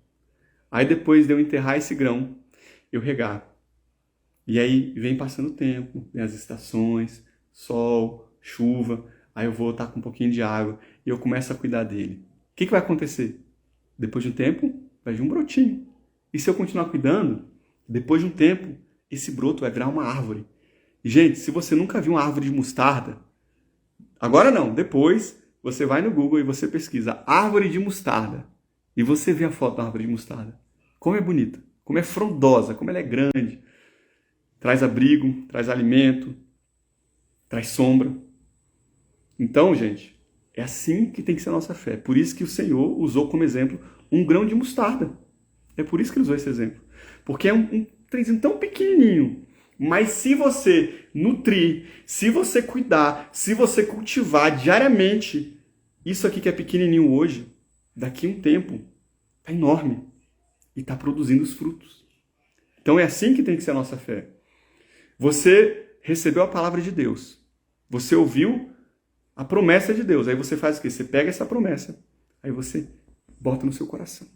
Aí depois de eu enterrar esse grão, eu regar. E aí vem passando o tempo, vem as estações, sol, chuva, aí eu vou estar com um pouquinho de água e eu começo a cuidar dele. O que vai acontecer? Depois de um tempo, vai vir um brotinho. E se eu continuar cuidando, depois de um tempo, esse broto vai virar uma árvore. E, gente, se você nunca viu uma árvore de mostarda, agora não, depois você vai no Google e você pesquisa árvore de mostarda. E você vê a foto da árvore de mostarda. Como é bonita, como é frondosa, como ela é grande. Traz abrigo, traz alimento, traz sombra. Então, gente, é assim que tem que ser a nossa fé. Por isso que o Senhor usou como exemplo um grão de mostarda. É por isso que ele usou esse exemplo. Porque é um trenzinho tão pequenininho. Mas se você nutrir, se você cuidar, se você cultivar diariamente, isso aqui que é pequenininho hoje, daqui a um tempo, está enorme e está produzindo os frutos. Então é assim que tem que ser a nossa fé. Você recebeu a palavra de Deus. Você ouviu a promessa de Deus. Aí você faz o quê? Você pega essa promessa, aí você bota no seu coração.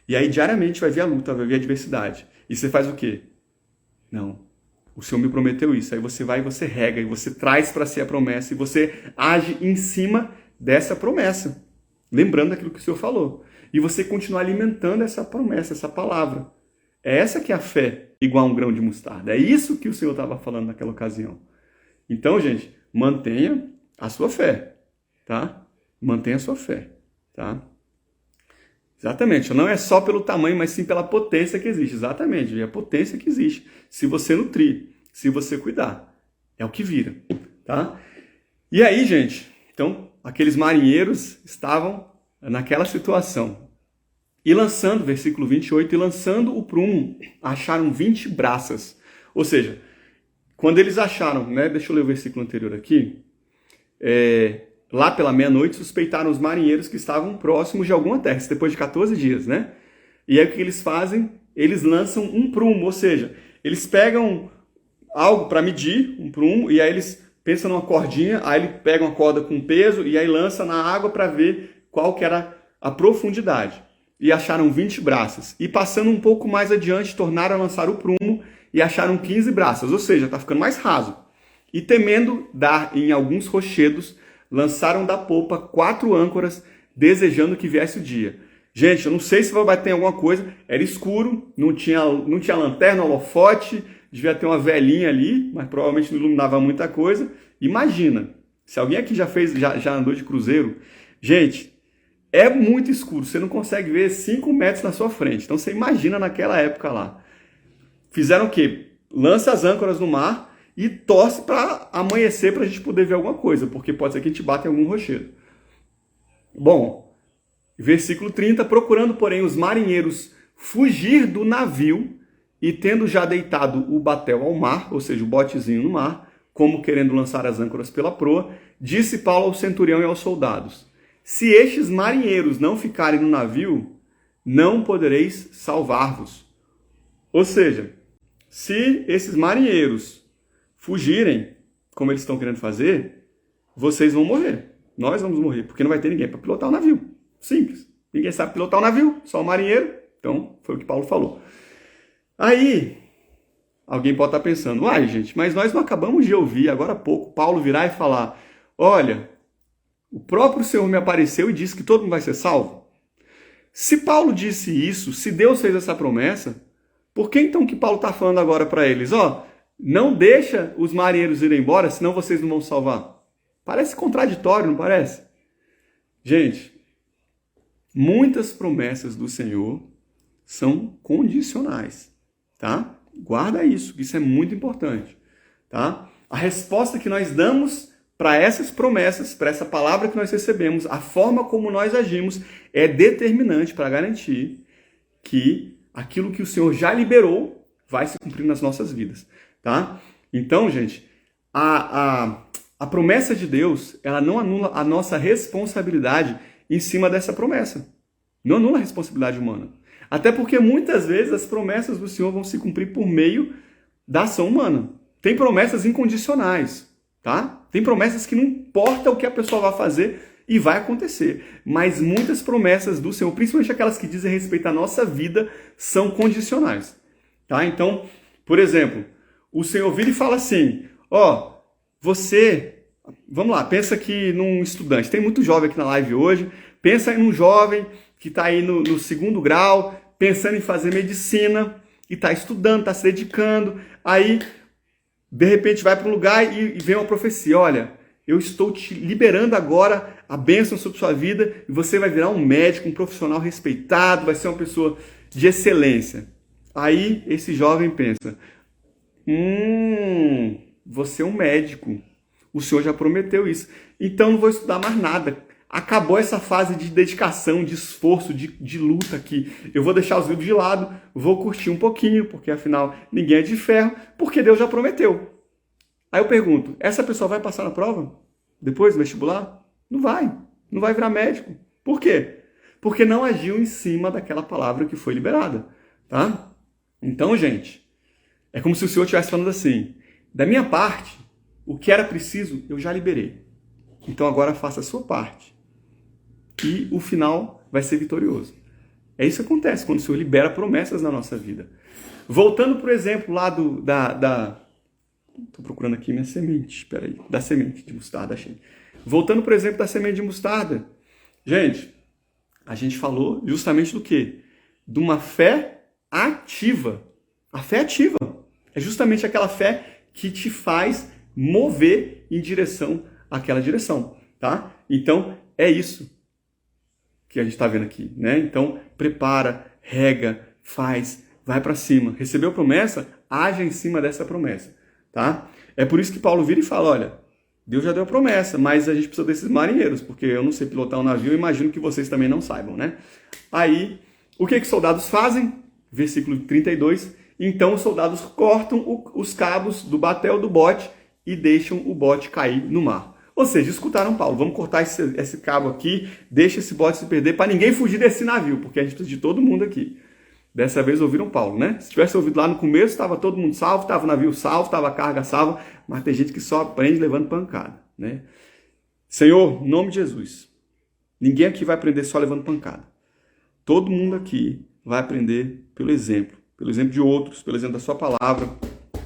E aí diariamente vai vir a luta, vai vir a adversidade. E você faz o quê? Não. O Senhor me prometeu isso. Aí você vai e você rega, e você traz para si a promessa, e você age em cima dessa promessa. Lembrando daquilo que o Senhor falou. E você continua alimentando essa promessa, essa palavra. É essa que é a fé, igual a um grão de mostarda. É isso que o Senhor estava falando naquela ocasião. Então, gente, mantenha a sua fé, tá? Mantenha a sua fé, tá? Exatamente, não é só pelo tamanho, mas sim pela potência que existe. Exatamente, é a potência que existe. Se você nutrir, se você cuidar, é o que vira, tá? E aí, gente, então, aqueles marinheiros estavam naquela situação. E lançando, versículo 28, e lançando o prumo, acharam 20 braças. Ou seja, quando eles acharam, né? Deixa eu ler o versículo anterior aqui. Lá pela meia-noite, suspeitaram os marinheiros que estavam próximos de alguma terra, isso depois de 14 dias, né? E aí o que eles fazem? Eles lançam um prumo, ou seja, eles pegam algo para medir, um prumo, e aí eles pensam numa cordinha, aí ele pega uma corda com peso e aí lança na água para ver qual que era a profundidade. E acharam 20 braças. E passando um pouco mais adiante, tornaram a lançar o prumo e acharam 15 braças, ou seja, está ficando mais raso. E temendo dar em alguns rochedos, lançaram da popa 4 âncoras, desejando que viesse o dia. Gente, eu não sei se vai bater em alguma coisa, era escuro, não tinha lanterna, holofote, devia ter uma velhinha ali, mas provavelmente não iluminava muita coisa. Imagina, se alguém aqui já andou de cruzeiro, gente, é muito escuro, você não consegue ver 5 metros na sua frente. Então você imagina naquela época lá. Fizeram o quê? Lança as âncoras no mar e torce para amanhecer para a gente poder ver alguma coisa, porque pode ser que a gente bata em algum rochedo. Bom, versículo 30, procurando, porém, os marinheiros fugir do navio e tendo já deitado o batel ao mar, ou seja, o botezinho no mar, como querendo lançar as âncoras pela proa, disse Paulo ao centurião e aos soldados: se estes marinheiros não ficarem no navio, não podereis salvar-vos. Ou seja, se esses marinheiros fugirem, como eles estão querendo fazer, vocês vão morrer. Nós vamos morrer, porque não vai ter ninguém para pilotar o navio. Simples. Ninguém sabe pilotar o navio, só o marinheiro. Então, foi o que Paulo falou. Aí, alguém pode estar pensando, uai, gente, mas nós não acabamos de ouvir agora há pouco Paulo virar e falar, olha, o próprio Senhor me apareceu e disse que todo mundo vai ser salvo. Se Paulo disse isso, se Deus fez essa promessa, por que então que Paulo está falando agora para eles? Não deixa os marinheiros irem embora, senão vocês não vão salvar. Parece contraditório, não parece? Gente, muitas promessas do Senhor são condicionais, tá? Guarda isso é muito importante, tá? A resposta que nós damos para essas promessas, para essa palavra que nós recebemos, a forma como nós agimos é determinante para garantir que aquilo que o Senhor já liberou vai se cumprir nas nossas vidas, tá? Então, gente, a promessa de Deus, ela não anula a nossa responsabilidade em cima dessa promessa. Não anula a responsabilidade humana. Até porque muitas vezes as promessas do Senhor vão se cumprir por meio da ação humana. Tem promessas incondicionais, tá? Tem promessas que não importa o que a pessoa vai fazer e vai acontecer. Mas muitas promessas do Senhor, principalmente aquelas que dizem respeito à nossa vida, são condicionais, tá? Então, por exemplo, o Senhor vira e fala assim, vamos lá, pensa aqui num estudante, tem muito jovem aqui na live hoje, pensa em um jovem que está aí no 2º grau, pensando em fazer medicina, e está estudando, está se dedicando, aí de repente vai para um lugar e vem uma profecia, olha, eu estou te liberando agora a bênção sobre sua vida, e você vai virar um médico, um profissional respeitado, vai ser uma pessoa de excelência. Aí esse jovem pensa, você é um médico, o Senhor já prometeu isso, então não vou estudar mais nada. acabou essa fase de dedicação, de esforço, de luta aqui. Eu vou deixar os livros de lado, vou curtir um pouquinho, porque afinal ninguém é de ferro, porque Deus já prometeu. Aí eu pergunto, essa pessoa vai passar na prova? Depois do vestibular? Não vai. Não vai virar médico. Por quê? Porque não agiu em cima daquela palavra que foi liberada. Tá? Então, gente, é como se o Senhor estivesse falando assim, da minha parte, o que era preciso, eu já liberei. Então agora faça a sua parte. E o final vai ser vitorioso. É isso que acontece quando o Senhor libera promessas na nossa vida. Voltando, por exemplo, lá Estou procurando aqui minha semente. Espera aí. Da semente de mostarda, achei. Voltando, por exemplo, da semente de mostarda. Gente, a gente falou justamente do quê? De uma fé ativa. A fé ativa é justamente aquela fé que te faz mover em direção àquela direção, tá? Então, é isso que a gente está vendo aqui, né? Então, prepara, rega, faz, vai para cima. Recebeu promessa? Haja em cima dessa promessa, tá? É por isso que Paulo vira e fala, olha, Deus já deu a promessa, mas a gente precisa desses marinheiros, porque eu não sei pilotar um navio, eu imagino que vocês também não saibam, né? Aí, o que os soldados fazem? Versículo 32, então os soldados cortam os cabos do batel do bote e deixam o bote cair no mar. Ou seja, escutaram Paulo, vamos cortar esse cabo aqui, deixa esse bote se perder para ninguém fugir desse navio, porque a gente precisa de todo mundo aqui. Dessa vez ouviram Paulo, né? Se tivesse ouvido lá no começo, estava todo mundo salvo, estava o navio salvo, estava a carga salva, mas tem gente que só aprende levando pancada, né? Senhor, em nome de Jesus, ninguém aqui vai aprender só levando pancada. Todo mundo aqui vai aprender pelo exemplo de outros, pelo exemplo da sua palavra.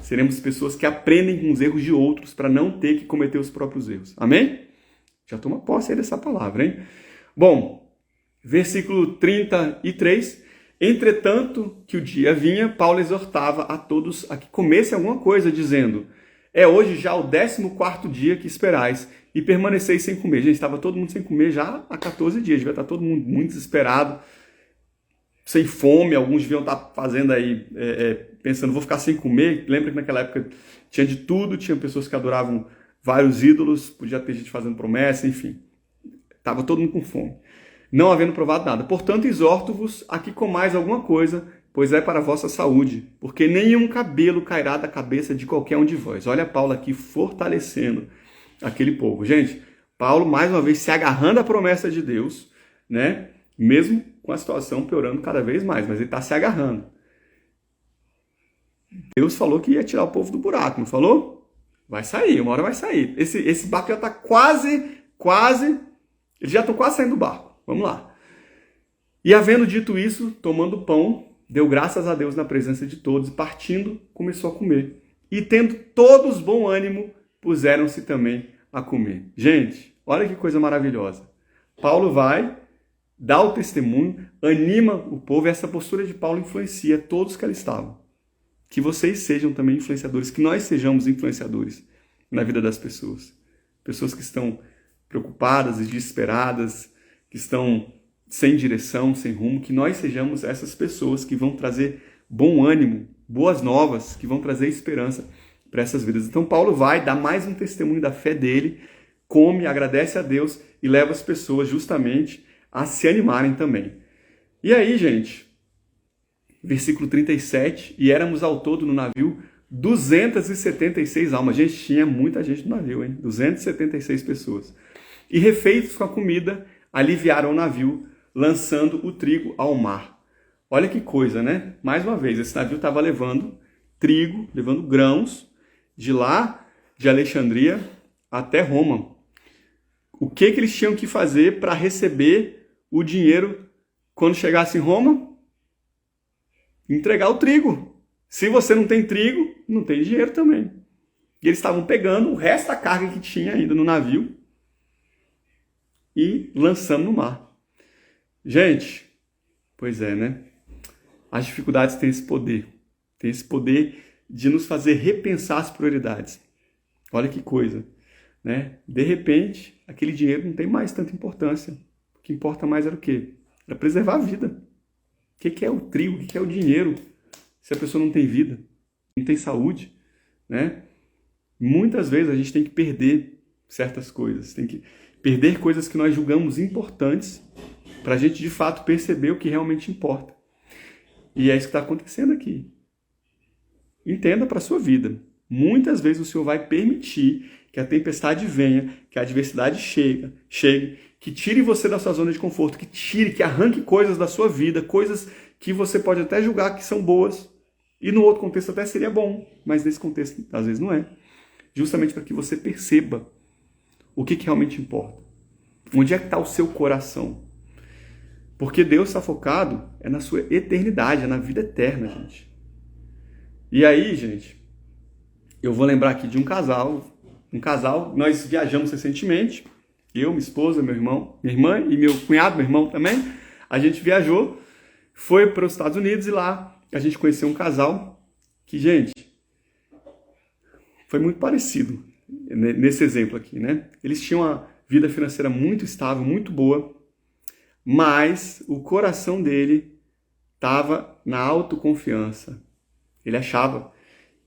Seremos pessoas que aprendem com os erros de outros para não ter que cometer os próprios erros. Amém? Já toma posse aí dessa palavra, hein? Bom, versículo 33. Entretanto, que o dia vinha, Paulo exortava a todos a que comessem alguma coisa, dizendo, é hoje já o 14º dia que esperais e permaneceis sem comer. Gente, estava todo mundo sem comer já há 14 dias, devia estar todo mundo muito desesperado, sem fome, alguns deviam estar fazendo aí, pensando, vou ficar sem comer. Lembra que naquela época tinha de tudo, tinha pessoas que adoravam vários ídolos, podia ter gente fazendo promessa, enfim. Estava todo mundo com fome, não havendo provado nada. Portanto, exorto-vos a que comais alguma coisa, pois é para a vossa saúde, porque nenhum cabelo cairá da cabeça de qualquer um de vós. Olha Paulo aqui fortalecendo aquele povo. Gente, Paulo, mais uma vez, se agarrando à promessa de Deus, né? Mesmo com a situação piorando cada vez mais, mas ele está se agarrando. Deus falou que ia tirar o povo do buraco, não falou? Vai sair, uma hora vai sair. Esse barco já está quase, eles já estão quase saindo do barco. Vamos lá. E havendo dito isso, tomando pão, deu graças a Deus na presença de todos, e partindo, começou a comer. E tendo todos bom ânimo, puseram-se também a comer. Gente, olha que coisa maravilhosa. Paulo vai, dá o testemunho, anima o povo, e essa postura de Paulo influencia todos que ali estavam. Que vocês sejam também influenciadores, que nós sejamos influenciadores na vida das pessoas. Pessoas que estão preocupadas e desesperadas, que estão sem direção, sem rumo, que nós sejamos essas pessoas que vão trazer bom ânimo, boas novas, que vão trazer esperança para essas vidas. Então Paulo vai, dá mais um testemunho da fé dele, come, agradece a Deus e leva as pessoas justamente a se animarem também. E aí, gente, versículo 37, e éramos ao todo no navio 276 almas. Gente, tinha muita gente no navio, hein? 276 pessoas. E refeitos com a comida, aliviaram o navio, lançando o trigo ao mar. Olha que coisa, né? Mais uma vez, esse navio estava levando trigo, levando grãos, de lá, de Alexandria, até Roma. O que eles tinham que fazer para receber o dinheiro quando chegasse em Roma? Entregar o trigo. Se você não tem trigo, não tem dinheiro também. E eles estavam pegando o resto da carga que tinha ainda no navio e lançando no mar. Gente, pois é, né? As dificuldades têm esse poder. Tem esse poder de nos fazer repensar as prioridades. Olha que coisa, né? De repente, aquele dinheiro não tem mais tanta importância. O que importa mais era o quê? Era preservar a vida. O que é o trigo? O que é o dinheiro? Se a pessoa não tem vida, não tem saúde, né? Muitas vezes a gente tem que perder certas coisas. Perder coisas que nós julgamos importantes para a gente, de fato, perceber o que realmente importa. E é isso que está acontecendo aqui. Entenda para a sua vida. Muitas vezes o Senhor vai permitir que a tempestade venha, que a adversidade chegue, que tire você da sua zona de conforto, que arranque coisas da sua vida, coisas que você pode até julgar que são boas, e no outro contexto até seria bom, mas nesse contexto às vezes não é. Justamente para que você perceba o que realmente importa. Onde é que está o seu coração? Porque Deus está focado na sua eternidade, é na vida eterna, gente. E aí, gente, eu vou lembrar aqui de um casal, nós viajamos recentemente, eu, minha esposa, meu irmão, minha irmã e meu cunhado, meu irmão também, a gente viajou, foi para os Estados Unidos e lá a gente conheceu um casal que, gente, foi muito parecido nesse exemplo aqui, né? Eles tinham uma vida financeira muito estável, muito boa, mas o coração dele estava na autoconfiança. Ele achava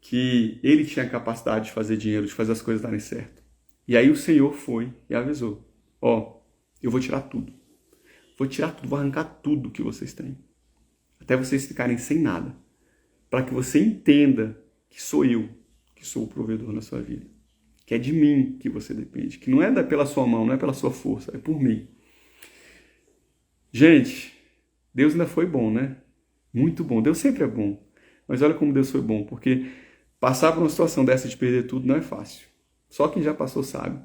que ele tinha a capacidade de fazer dinheiro, de fazer as coisas darem certo. E aí o Senhor foi e avisou: eu vou tirar tudo. Vou arrancar tudo que vocês têm. Até vocês ficarem sem nada. Para que você entenda que sou eu que sou o provedor na sua vida. Que é de mim que você depende. Que não é pela sua mão, não é pela sua força, é por mim. Gente, Deus ainda foi bom, né? Muito bom. Deus sempre é bom. Mas olha como Deus foi bom, porque passar por uma situação dessa de perder tudo não é fácil. Só quem já passou sabe.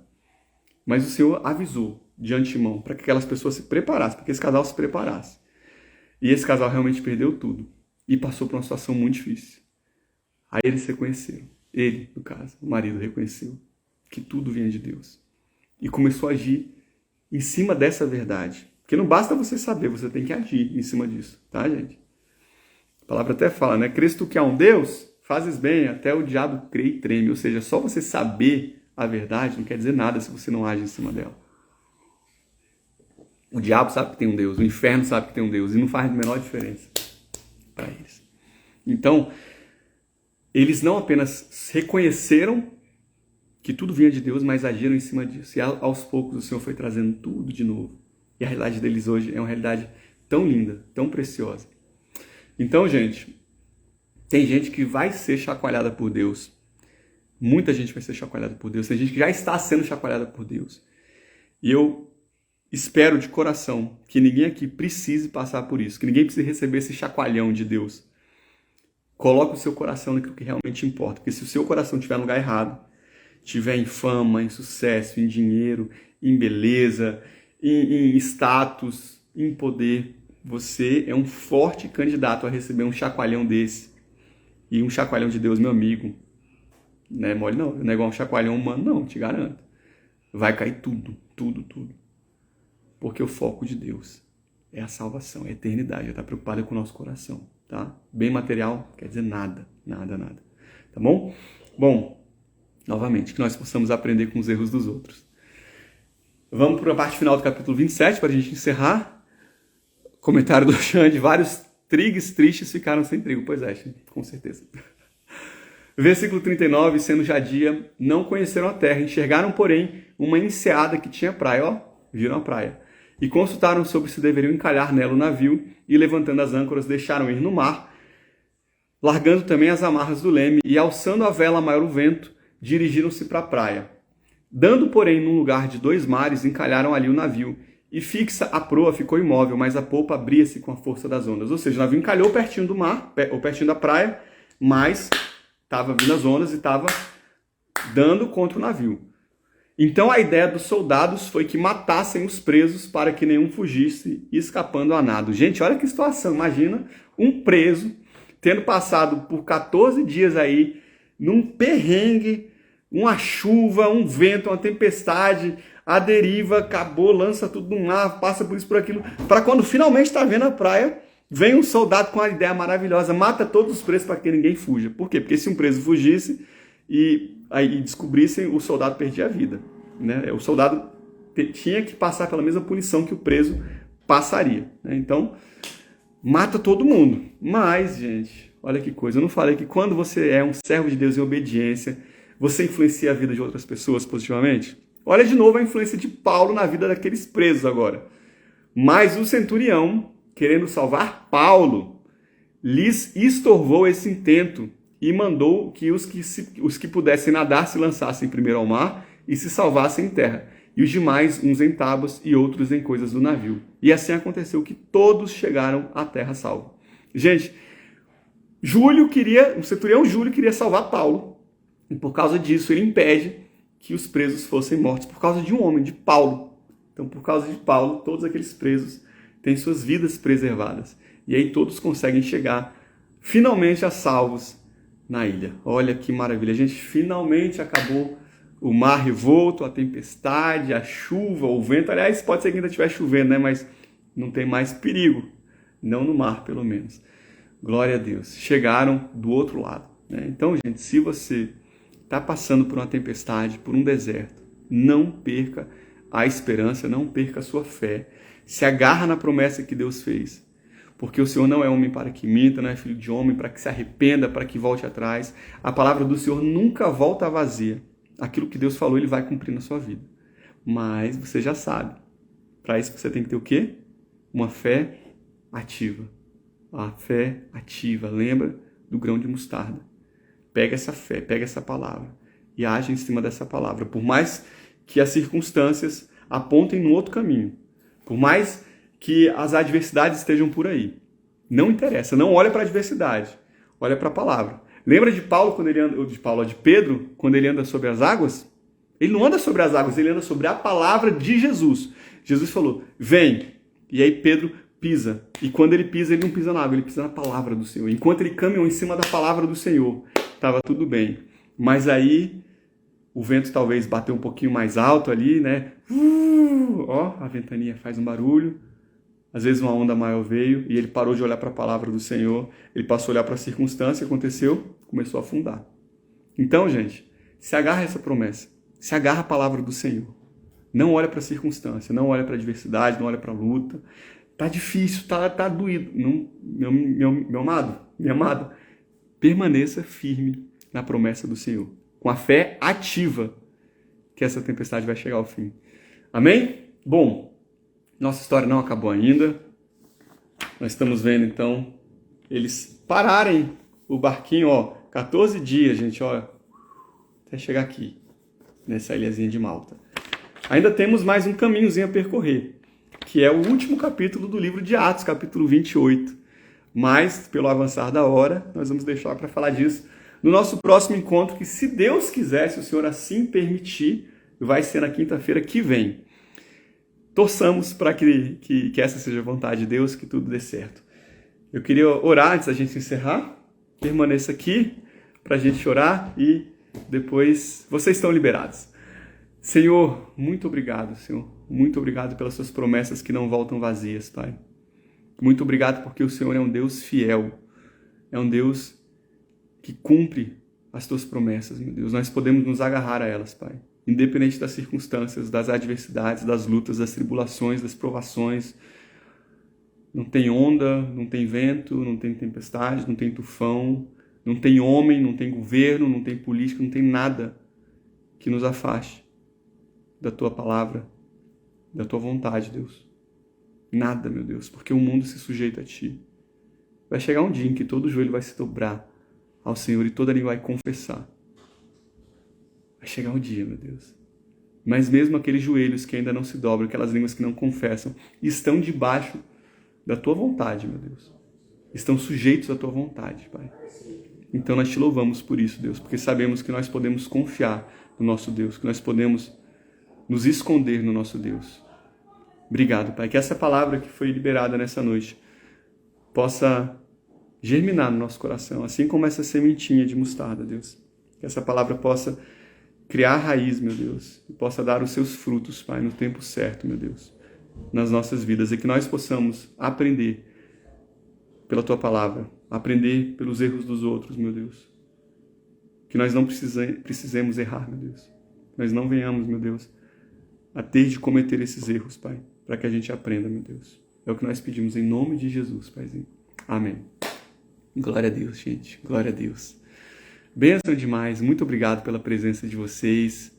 Mas o Senhor avisou de antemão para que aquelas pessoas se preparassem, para que esse casal se preparasse. E esse casal realmente perdeu tudo. E passou por uma situação muito difícil. Aí eles reconheceram. Ele, no caso, o marido, reconheceu que tudo vinha de Deus. E começou a agir em cima dessa verdade. Porque não basta você saber, você tem que agir em cima disso. Tá, gente? A palavra até fala, né? Crês tu que há um Deus, fazes bem, até o diabo crê e treme. Ou seja, só você saber a verdade não quer dizer nada se você não age em cima dela. O diabo sabe que tem um Deus, o inferno sabe que tem um Deus, e não faz a menor diferença para eles. Então, eles não apenas reconheceram que tudo vinha de Deus, mas agiram em cima disso. E aos poucos o Senhor foi trazendo tudo de novo. E a realidade deles hoje é uma realidade tão linda, tão preciosa. Então, gente, tem gente que vai ser chacoalhada por Deus. Muita gente vai ser chacoalhada por Deus. Tem gente que já está sendo chacoalhada por Deus. E eu espero de coração que ninguém aqui precise passar por isso, que ninguém precise receber esse chacoalhão de Deus. Coloque o seu coração naquilo que realmente importa, porque se o seu coração estiver no lugar errado, estiver em fama, em sucesso, em dinheiro, em beleza, em status, em poder, você é um forte candidato a receber um chacoalhão desse. E um chacoalhão de Deus, meu amigo, não é mole não, não é igual um chacoalhão humano não, te garanto. Vai cair tudo, tudo, tudo. Porque o foco de Deus é a salvação, é a eternidade. Ele está preocupado com o nosso coração, tá? Bem material quer dizer nada, nada, nada. Tá bom? Bom, novamente, que nós possamos aprender com os erros dos outros. Vamos para a parte final do capítulo 27, para a gente encerrar. Comentário do Xande, vários trigues tristes ficaram sem trigo. Pois é, com certeza. Versículo 39, sendo já dia, não conheceram a terra, enxergaram, porém, uma enseada que tinha praia, viram a praia. E consultaram sobre se deveriam encalhar nela o navio, e levantando as âncoras, deixaram ir no mar, largando também as amarras do leme, e alçando a vela a maior o vento, dirigiram-se para a praia. Dando, porém, num lugar de 2 mares, encalharam ali o navio, e fixa a proa ficou imóvel, mas a polpa abria-se com a força das ondas. Ou seja, o navio encalhou pertinho do mar, ou pertinho da praia, mas estava vindo as ondas e estava dando contra o navio. Então a ideia dos soldados foi que matassem os presos para que nenhum fugisse, escapando a nado. Gente, olha que situação. Imagina um preso tendo passado por 14 dias aí, num perrengue, uma chuva, um vento, uma tempestade, a deriva, acabou, lança tudo no mar, passa por isso, por aquilo, para quando finalmente está vendo a praia, vem um soldado com uma ideia maravilhosa, mata todos os presos para que ninguém fuja. Por quê? Porque se um preso fugisse e aí descobrissem, o soldado perdia a vida, né? O soldado tinha que passar pela mesma punição que o preso passaria, né? Então, mata todo mundo. Mas, gente, olha que coisa, eu não falei que quando você é um servo de Deus em obediência, você influencia a vida de outras pessoas positivamente? Olha de novo a influência de Paulo na vida daqueles presos agora. Mas o centurião, querendo salvar Paulo, lhes estorvou esse intento e mandou que os que pudessem nadar se lançassem primeiro ao mar e se salvassem em terra, e os demais uns em tábuas e outros em coisas do navio. E assim aconteceu que todos chegaram à terra salvo. Gente, o centurião Júlio queria salvar Paulo, e por causa disso ele impede que os presos fossem mortos, por causa de um homem, de Paulo. Então, por causa de Paulo, todos aqueles presos têm suas vidas preservadas. E aí todos conseguem chegar, finalmente, a salvos na ilha. Olha que maravilha, gente, finalmente acabou o mar revolto, a tempestade, a chuva, o vento. Aliás, pode ser que ainda estiver chovendo, né? Mas não tem mais perigo, não no mar, pelo menos. Glória a Deus. Chegaram do outro lado, né? Então, gente, se você está passando por uma tempestade, por um deserto, não perca a esperança, não perca a sua fé. Se agarra na promessa que Deus fez. Porque o Senhor não é homem para que minta, não é filho de homem para que se arrependa, para que volte atrás. A palavra do Senhor nunca volta vazia. Aquilo que Deus falou, Ele vai cumprir na sua vida. Mas você já sabe. Para isso você tem que ter o quê? Uma fé ativa. A fé ativa. Lembra do grão de mostarda. Pega essa fé, pega essa palavra e age em cima dessa palavra. Por mais que as circunstâncias apontem no outro caminho. Por mais que as adversidades estejam por aí. Não interessa, não olha para a adversidade. Olha para a palavra. Lembra de Paulo quando ele anda, de Pedro, quando ele anda sobre as águas? Ele não anda sobre as águas, ele anda sobre a palavra de Jesus. Jesus falou, vem. E aí Pedro pisa. E quando ele pisa, ele não pisa na água, ele pisa na palavra do Senhor. Enquanto ele caminhou em cima da palavra do Senhor, estava tudo bem. Mas aí o vento talvez bateu um pouquinho mais alto ali, né? Ó, a ventania faz um barulho. Às vezes uma onda maior veio e ele parou de olhar para a palavra do Senhor. Ele passou a olhar para a circunstância, aconteceu, começou a afundar. Então, gente, se agarra a essa promessa. Se agarra a palavra do Senhor. Não olha para a circunstância, não olha para a adversidade, não olha para a luta. Tá difícil, tá doído. Não, meu amado, minha amada, permaneça firme na promessa do Senhor. Com a fé ativa que essa tempestade vai chegar ao fim. Amém? Bom, nossa história não acabou ainda. Nós estamos vendo, então, eles pararem o barquinho, ó, 14 dias, gente, ó, até chegar aqui, nessa ilhazinha de Malta. Ainda temos mais um caminhozinho a percorrer, que é o último capítulo do livro de Atos, capítulo 28. Mas, pelo avançar da hora, nós vamos deixar para falar disso no nosso próximo encontro, que, se Deus quiser, se o Senhor assim permitir, vai ser na quinta-feira que vem. Torçamos para que essa seja a vontade de Deus, que tudo dê certo. Eu queria orar antes da gente encerrar. Permaneça aqui para a gente orar e depois vocês estão liberados. Senhor, muito obrigado, Senhor. Muito obrigado pelas suas promessas que não voltam vazias, Pai. Muito obrigado porque o Senhor é um Deus fiel. É um Deus que cumpre as tuas promessas, meu Deus. Nós podemos nos agarrar a elas, Pai. Independente das circunstâncias, das adversidades, das lutas, das tribulações, das provações. Não tem onda, não tem vento, não tem tempestade, não tem tufão, não tem homem, não tem governo, não tem política, não tem nada que nos afaste da tua palavra, da tua vontade, Deus. Nada, meu Deus, porque o mundo se sujeita a ti. Vai chegar um dia em que todo joelho vai se dobrar ao Senhor e toda língua vai confessar. Vai chegar um dia, meu Deus. Mas mesmo aqueles joelhos que ainda não se dobram, aquelas línguas que não confessam, estão debaixo da tua vontade, meu Deus. Estão sujeitos à tua vontade, Pai. Então nós te louvamos por isso, Deus, porque sabemos que nós podemos confiar no nosso Deus, que nós podemos nos esconder no nosso Deus. Obrigado, Pai, que essa palavra que foi liberada nessa noite possa germinar no nosso coração, assim como essa sementinha de mostarda, Deus. Que essa palavra possa criar raiz, meu Deus, e possa dar os seus frutos, Pai, no tempo certo, meu Deus, nas nossas vidas, e que nós possamos aprender pela Tua palavra, aprender pelos erros dos outros, meu Deus. Que nós não precisemos errar, meu Deus. Nós não venhamos, meu Deus, a ter de cometer esses erros, Pai, para que a gente aprenda, meu Deus. É o que nós pedimos em nome de Jesus, Paizinho. Amém. Glória a Deus, gente. Glória a Deus. Bênção demais. Muito obrigado pela presença de vocês.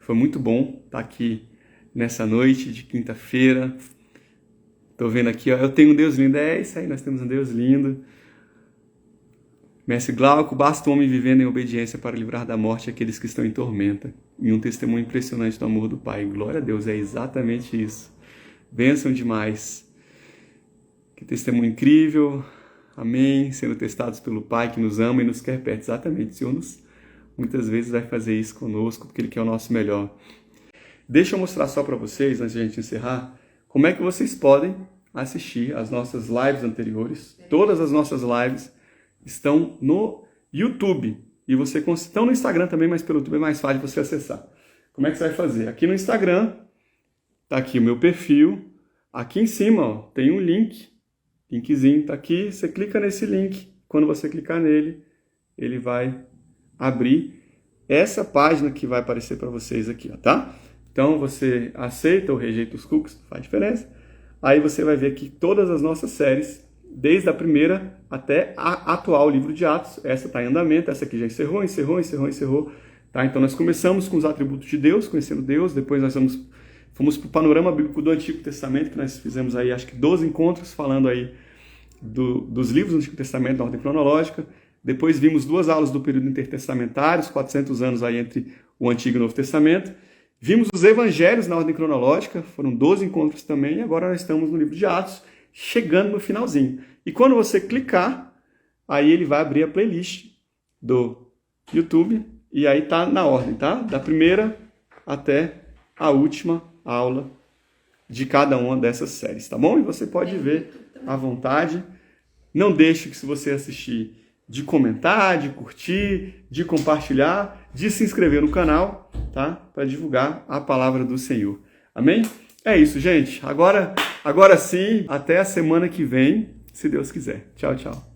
Foi muito bom estar aqui nessa noite de quinta-feira. Estou vendo aqui, ó, eu tenho um Deus lindo. É isso aí, nós temos um Deus lindo. Mestre Glauco, basta o homem vivendo em obediência para livrar da morte aqueles que estão em tormenta. E um testemunho impressionante do amor do Pai. Glória a Deus, é exatamente isso. Bênção demais. Que testemunho incrível. Amém. Sendo testados pelo Pai que nos ama e nos quer perto. Exatamente. O Senhor muitas vezes vai fazer isso conosco, porque Ele quer o nosso melhor. Deixa eu mostrar só para vocês, antes de a gente encerrar, como é que vocês podem assistir as nossas lives anteriores. Todas as nossas lives estão no YouTube. E você estão no Instagram também, mas pelo YouTube é mais fácil você acessar. Como é que você vai fazer? Aqui no Instagram, tá aqui o meu perfil. Aqui em cima, ó, tem um linkzinho, tá aqui. Você clica nesse link. Quando você clicar nele, ele vai abrir essa página que vai aparecer para vocês aqui, ó, tá? Então você aceita ou rejeita os cookies, não faz diferença. Aí você vai ver aqui todas as nossas séries, desde a primeira até a atual livro de Atos. Essa está em andamento, essa aqui já encerrou. Tá? Então nós começamos com os atributos de Deus, conhecendo Deus, depois nós fomos para o panorama bíblico do Antigo Testamento, que nós fizemos aí acho que 12 encontros falando aí dos livros do Antigo Testamento na ordem cronológica. Depois vimos 2 aulas do período intertestamentário, os 400 anos aí entre o Antigo e o Novo Testamento. Vimos os evangelhos na ordem cronológica, foram 12 encontros também, e agora nós estamos no livro de Atos, chegando no finalzinho. E quando você clicar, aí ele vai abrir a playlist do YouTube, e aí tá na ordem, tá? Da primeira até a última aula de cada uma dessas séries, tá bom? E você pode ver à vontade. Não deixe que, se você assistir, de comentar, de curtir, de compartilhar, de se inscrever no canal, tá? Para divulgar a palavra do Senhor. Amém? É isso, gente. Agora sim, até a semana que vem, se Deus quiser. Tchau, tchau.